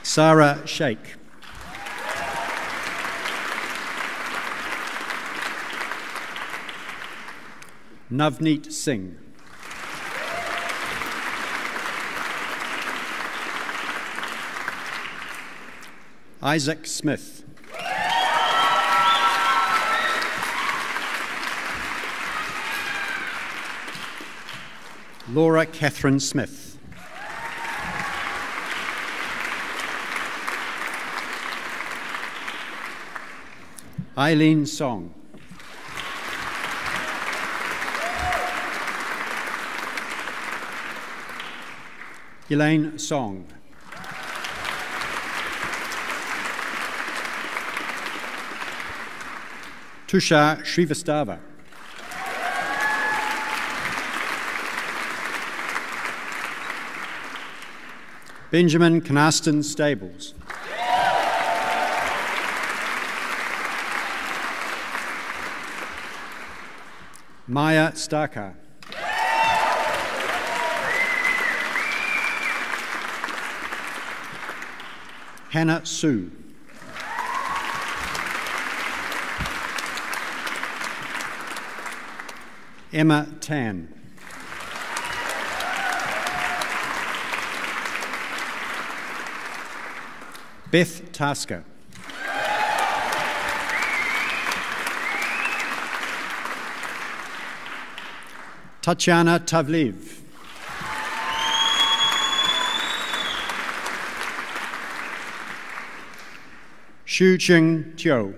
Sarah Sheikh. Navneet Singh. Isaac Smith. Laura Catherine Smith. Eileen Song. Elaine Song. Tusha Srivastava. Benjamin Canaston Stables. Maya Starkar. Hannah Sue. Emma Tan. Beth Tasker. Tatiana Tavliv. Xu Ching Tio.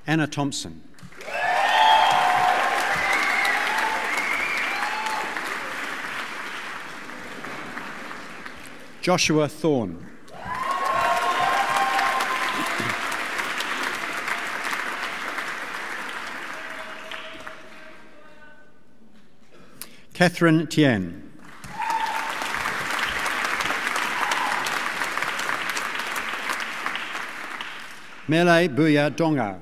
Anna Thompson. Joshua Thorne. Catherine Tien. Mele Buya Donga.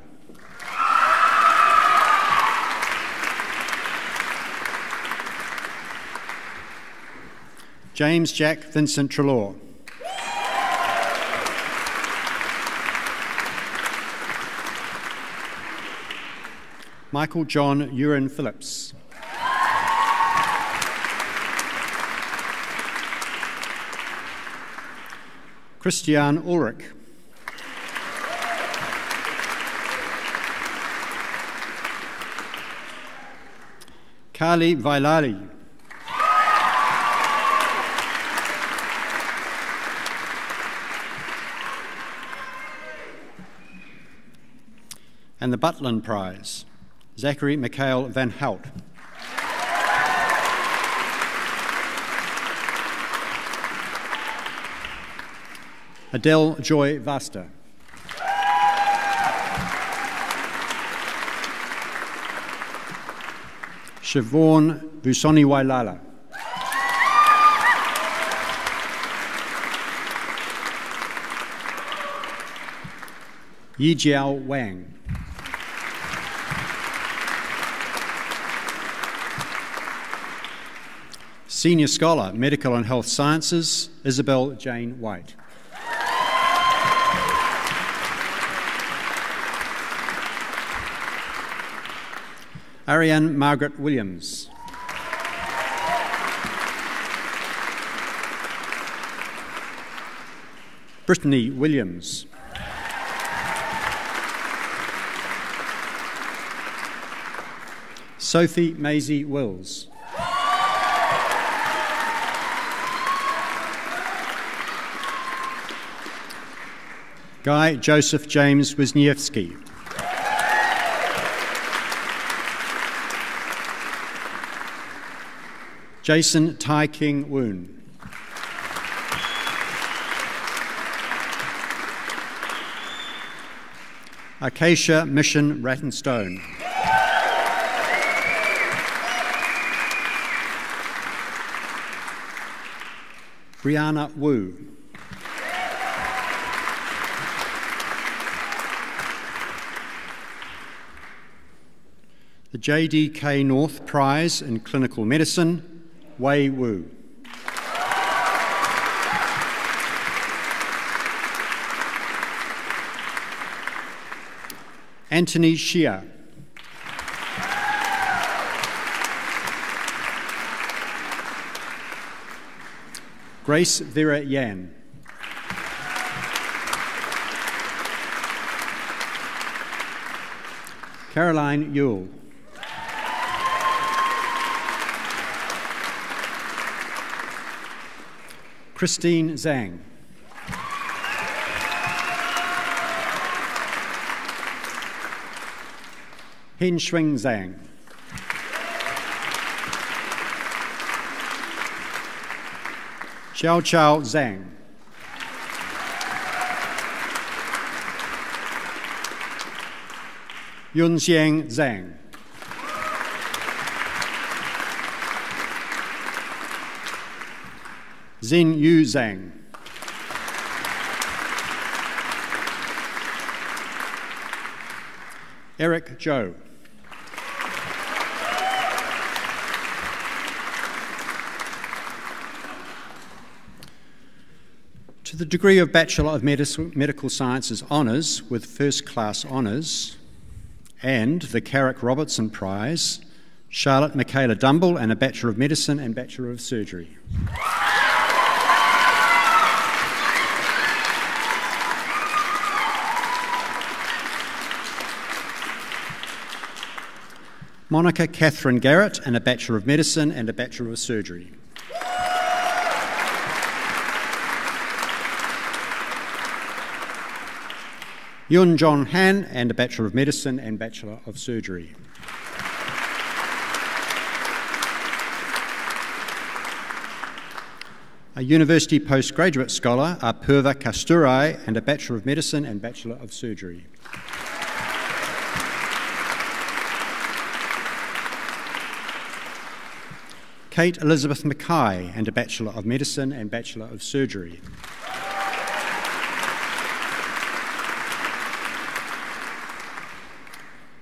James Jack Vincent Trelaw. Michael John Urin Phillips. Christian Ulrich. Kali Vailali. And the Butland Prize, Zachary Mikhail van Hout. Adele Joy Vasta. Siobhan Busoni Wailala. Yi Jiao Wang. Senior Scholar, Medical and Health Sciences, Isabel Jane White. Ariane Margaret Williams. Brittany Williams. Sophie Maisie Wills. Guy Joseph James Wisniewski. Jason Tai King Woon. Acacia Mission Rattenstone. Brianna Wu. The JDK North Prize in Clinical Medicine, Wei Wu. Anthony Shia. Grace Vera Yan. Caroline Yule. Christine Zhang. Hin Shuing Zhang. Xiao Chao Zhang. Yunxiang Zhang. Xin Yu Zhang. Eric Zhou. To the degree of Bachelor of Medical Sciences Honours with First Class Honours and the Carrick Robertson Prize, Charlotte Michaela Dumble and a Bachelor of Medicine and Bachelor of Surgery. Monica Catherine Garrett and a Bachelor of Medicine and a Bachelor of Surgery. Yun John Han and a Bachelor of Medicine and Bachelor of Surgery. A University Postgraduate Scholar, Apurva Kasturai, and a Bachelor of Medicine and Bachelor of Surgery. Kate Elizabeth Mackay and a Bachelor of Medicine and Bachelor of Surgery.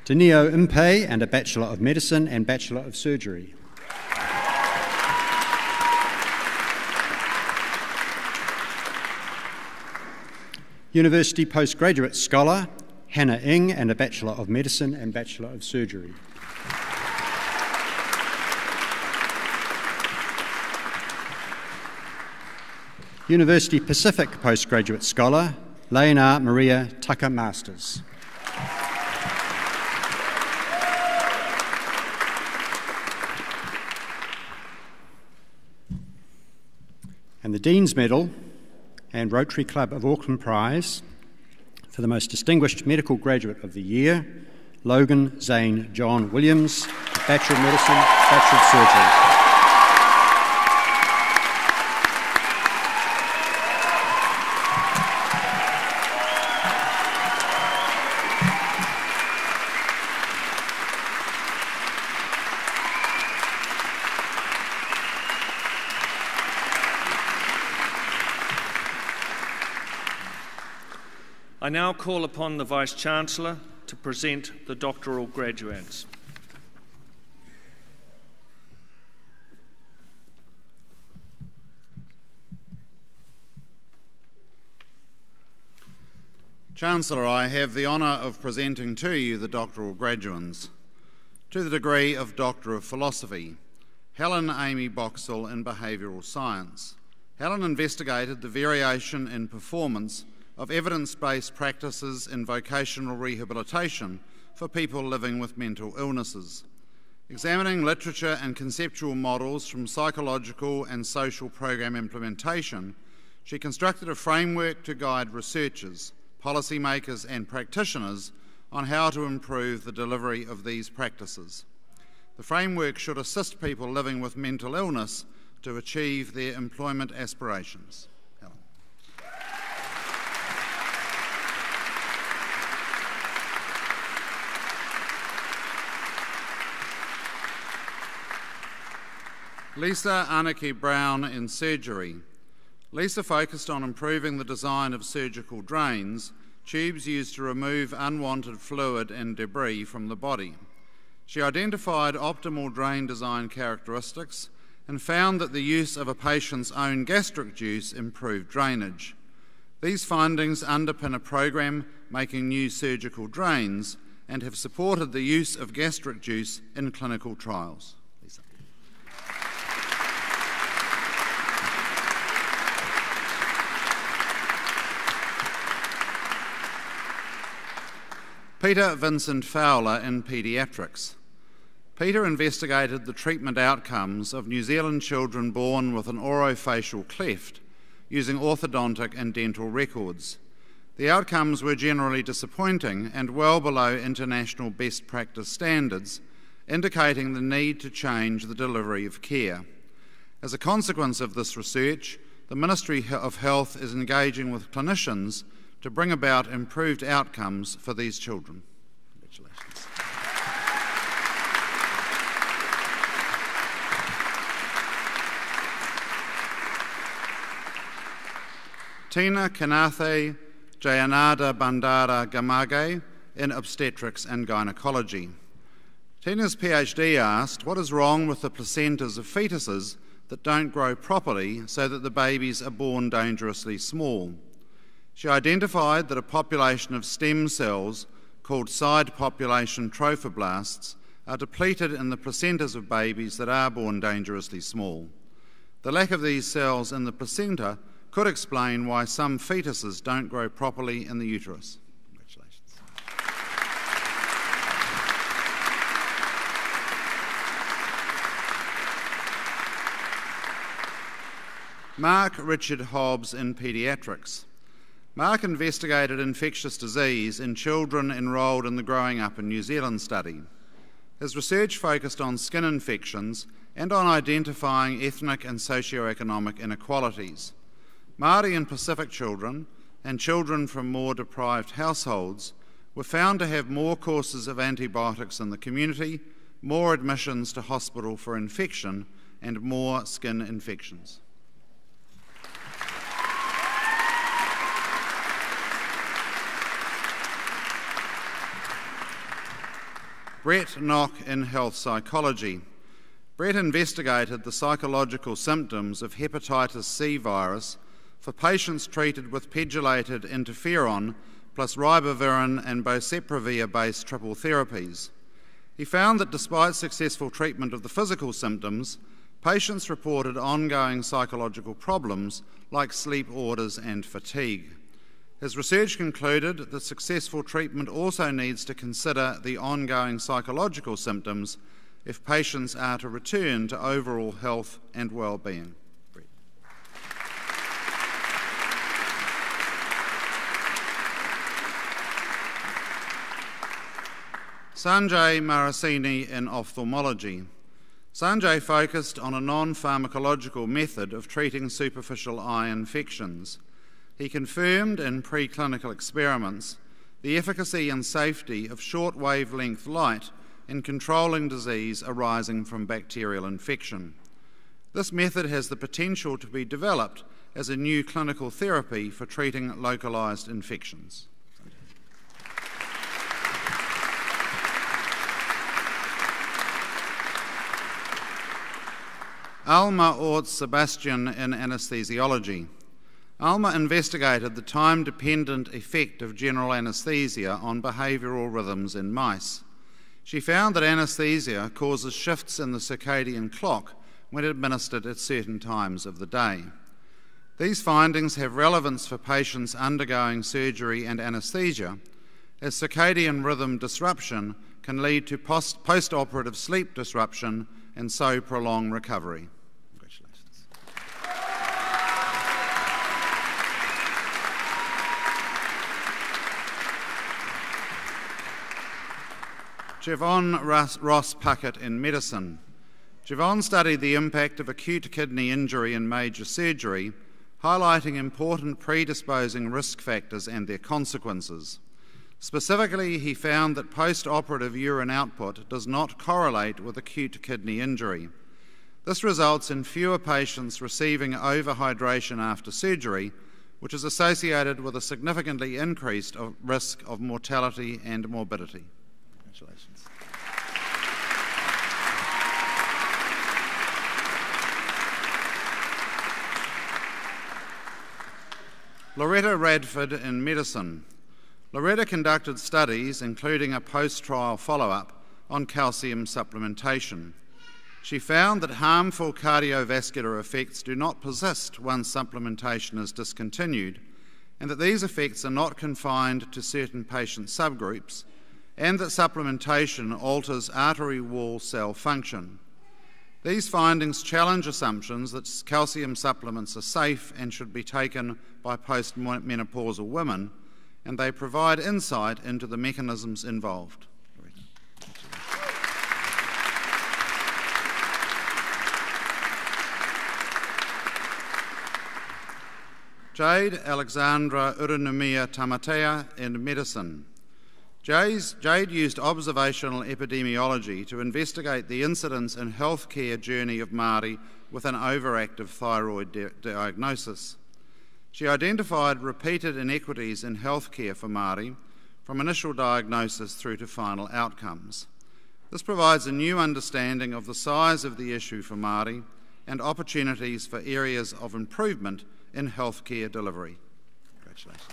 Denio Impey and a Bachelor of Medicine and Bachelor of Surgery. University Postgraduate Scholar, Hannah Ng and a Bachelor of Medicine and Bachelor of Surgery. University Pacific Postgraduate Scholar, Leonard Maria Tucker Masters. and the Dean's Medal and Rotary Club of Auckland Prize for the Most Distinguished Medical Graduate of the Year, Logan Zane John Williams, Bachelor of Medicine, Bachelor of Surgery. I now call upon the Vice-Chancellor to present the doctoral graduates. Chancellor, I have the honour of presenting to you the doctoral graduands. To the degree of Doctor of Philosophy, Helen Amy Boxall in Behavioural Science. Helen investigated the variation in performance of evidence-based practices in vocational rehabilitation for people living with mental illnesses. Examining literature and conceptual models from psychological and social program implementation, she constructed a framework to guide researchers, policymakers and practitioners on how to improve the delivery of these practices. The framework should assist people living with mental illness to achieve their employment aspirations. Helen. Lisa Anarchy-Brown in surgery. Lisa focused on improving the design of surgical drains, tubes used to remove unwanted fluid and debris from the body. She identified optimal drain design characteristics and found that the use of a patient's own gastric juice improved drainage. These findings underpin a program making new surgical drains and have supported the use of gastric juice in clinical trials. Lisa. Peter Vincent Fowler in Pediatrics. Peter investigated the treatment outcomes of New Zealand children born with an orofacial cleft using orthodontic and dental records. The outcomes were generally disappointing and well below international best practice standards, indicating the need to change the delivery of care. As a consequence of this research, the Ministry of Health is engaging with clinicians to bring about improved outcomes for these children. Congratulations. Tina Kanathe Jayanada Bandara Gamage in Obstetrics and Gynecology. Tina's PhD asked, what is wrong with the placentas of fetuses that don't grow properly so that the babies are born dangerously small? She identified that a population of stem cells called side population trophoblasts are depleted in the placentas of babies that are born dangerously small. The lack of these cells in the placenta could explain why some fetuses don't grow properly in the uterus. Congratulations. Mark Richard Hobbs in Pediatrics. Mark investigated infectious disease in children enrolled in the Growing Up in New Zealand study. His research focused on skin infections and on identifying ethnic and socio-economic inequalities. Māori and Pacific children and children from more deprived households were found to have more courses of antibiotics in the community, more admissions to hospital for infection, and more skin infections. Brett Nock in Health Psychology. Brett investigated the psychological symptoms of hepatitis C virus for patients treated with pegylated interferon plus ribavirin and boceprevir-based triple therapies. He found that despite successful treatment of the physical symptoms, patients reported ongoing psychological problems like sleep orders and fatigue. His research concluded that successful treatment also needs to consider the ongoing psychological symptoms if patients are to return to overall health and well-being. Sanjay Marasini in ophthalmology. Sanjay focused on a non-pharmacological method of treating superficial eye infections. He confirmed in preclinical experiments the efficacy and safety of short wavelength light in controlling disease arising from bacterial infection. This method has the potential to be developed as a new clinical therapy for treating localised infections. Alma Orts Sebastian in anesthesiology. Alma investigated the time-dependent effect of general anaesthesia on behavioural rhythms in mice. She found that anaesthesia causes shifts in the circadian clock when administered at certain times of the day. These findings have relevance for patients undergoing surgery and anaesthesia, as circadian rhythm disruption can lead to post-operative sleep disruption and so prolong recovery. Congratulations. Jevon Ross Puckett in medicine. Jevon studied the impact of acute kidney injury in major surgery, highlighting important predisposing risk factors and their consequences. Specifically, he found that post-operative urine output does not correlate with acute kidney injury. This results in fewer patients receiving overhydration after surgery, which is associated with a significantly increased risk of mortality and morbidity. Congratulations. Loretta Radford in medicine. Loretta conducted studies, including a post-trial follow-up, on calcium supplementation. She found that harmful cardiovascular effects do not persist once supplementation is discontinued, and that these effects are not confined to certain patient subgroups, and that supplementation alters artery wall cell function. These findings challenge assumptions that calcium supplements are safe and should be taken by postmenopausal women, and they provide insight into the mechanisms involved. Jade Alexandra Urunumia Tamatea in medicine. Jade used observational epidemiology to investigate the incidence and healthcare journey of Māori with an overactive thyroid diagnosis. She identified repeated inequities in healthcare for Māori, from initial diagnosis through to final outcomes. This provides a new understanding of the size of the issue for Māori and opportunities for areas of improvement in healthcare delivery. Congratulations.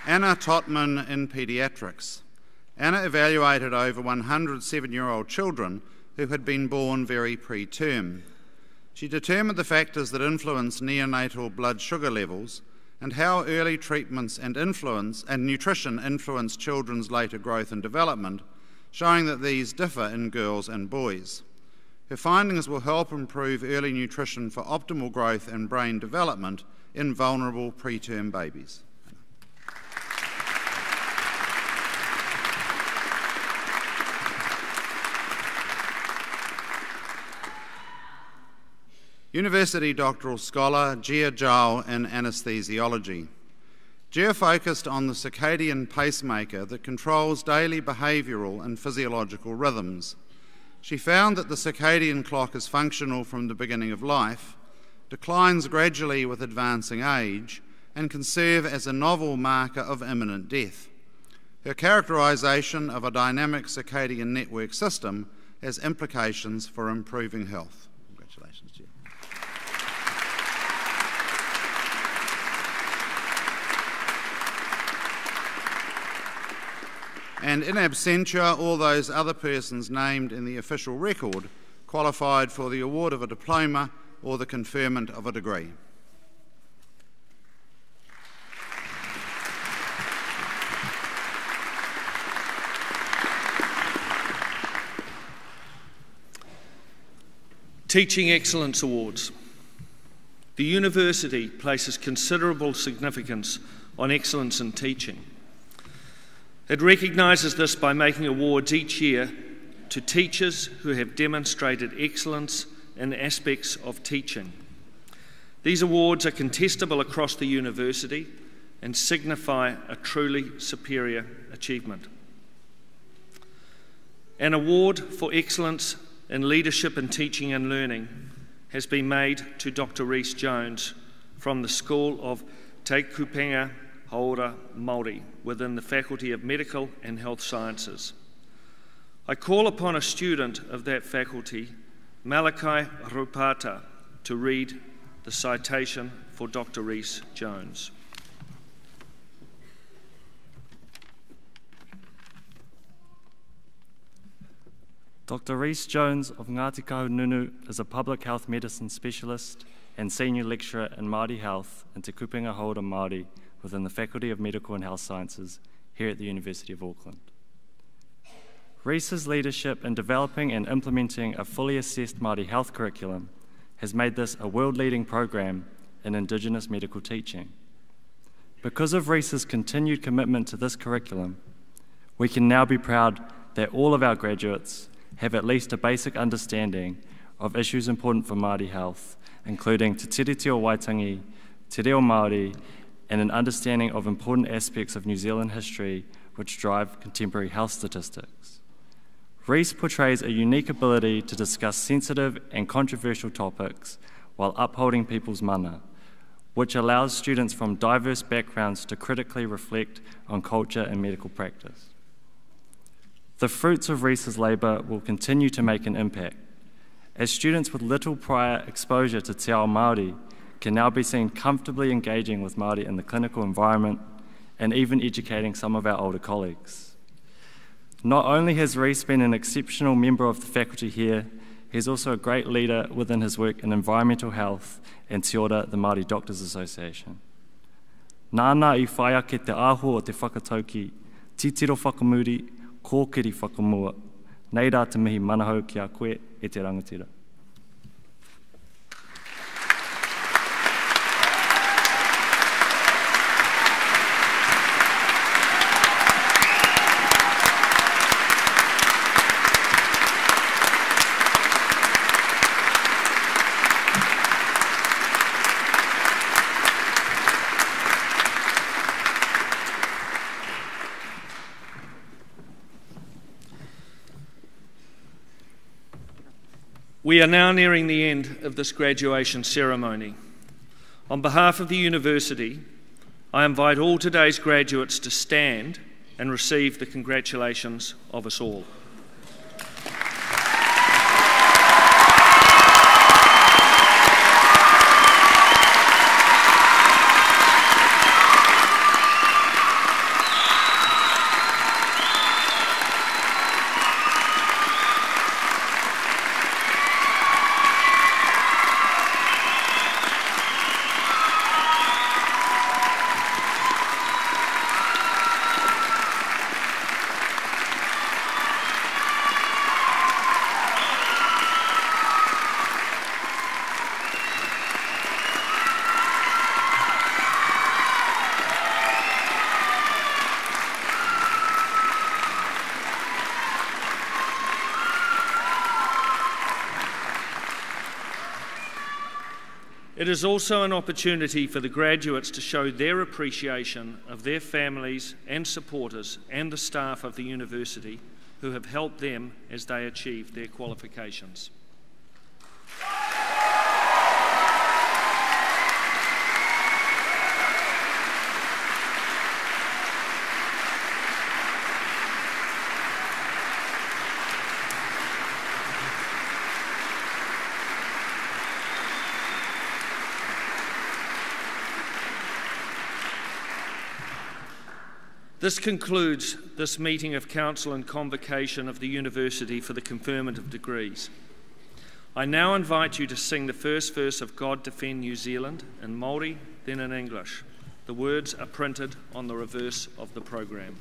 Anna Totman in Pediatrics. Anna evaluated over 100 7-year-old children who had been born very preterm. She determined the factors that influence neonatal blood sugar levels and how early treatments and nutrition influence children's later growth and development, showing that these differ in girls and boys. Her findings will help improve early nutrition for optimal growth and brain development in vulnerable preterm babies. University doctoral scholar Jia Zhao in anesthesiology. Jia focused on the circadian pacemaker that controls daily behavioural and physiological rhythms. She found that the circadian clock is functional from the beginning of life, declines gradually with advancing age, and can serve as a novel marker of imminent death. Her characterisation of a dynamic circadian network system has implications for improving health. Congratulations, Jia. And in absentia, all those other persons named in the official record qualified for the award of a diploma or the conferment of a degree. Teaching Excellence Awards. The university places considerable significance on excellence in teaching. It recognises this by making awards each year to teachers who have demonstrated excellence in aspects of teaching. These awards are contestable across the university and signify a truly superior achievement. An award for excellence in leadership in teaching and learning has been made to Dr. Rhys Jones from the School of Te Kupenga Haora Māori within the Faculty of Medical and Health Sciences. I call upon a student of that faculty, Malachi Rupata, to read the citation for Dr. Rhys Jones. Dr. Rhys Jones of Ngāti Kahununu is a public health medicine specialist and senior lecturer in Māori health in Te Kupenga Haora Māori within the Faculty of Medical and Health Sciences here at the University of Auckland. Rhys's leadership in developing and implementing a fully assessed Māori health curriculum has made this a world-leading program in Indigenous medical teaching. Because of Rhys's continued commitment to this curriculum, we can now be proud that all of our graduates have at least a basic understanding of issues important for Māori health, including Te Tiriti o Waitangi, Te Reo Māori, and an understanding of important aspects of New Zealand history which drive contemporary health statistics. Rhys portrays a unique ability to discuss sensitive and controversial topics while upholding people's mana, which allows students from diverse backgrounds to critically reflect on culture and medical practice. The fruits of Rhys's labour will continue to make an impact, as students with little prior exposure to te ao Māori can now be seen comfortably engaging with Māori in the clinical environment and even educating some of our older colleagues. Not only has Rhys been an exceptional member of the faculty here, he's also a great leader within his work in environmental health and Te Ora, the Māori Doctors Association. Nāna I whai ake te aho o te whakatauki, titiro whakamuri, kōkiri whakamua. Nei rā te mihi manahau ki a koe e te rangatira. We are now nearing the end of this graduation ceremony. On behalf of the university, I invite all today's graduates to stand and receive the congratulations of us all. It is also an opportunity for the graduates to show their appreciation of their families and supporters and the staff of the university who have helped them as they achieve their qualifications. This concludes this meeting of Council and Convocation of the University for the conferment of degrees. I now invite you to sing the first verse of God Defend New Zealand in Māori, then in English. The words are printed on the reverse of the programme.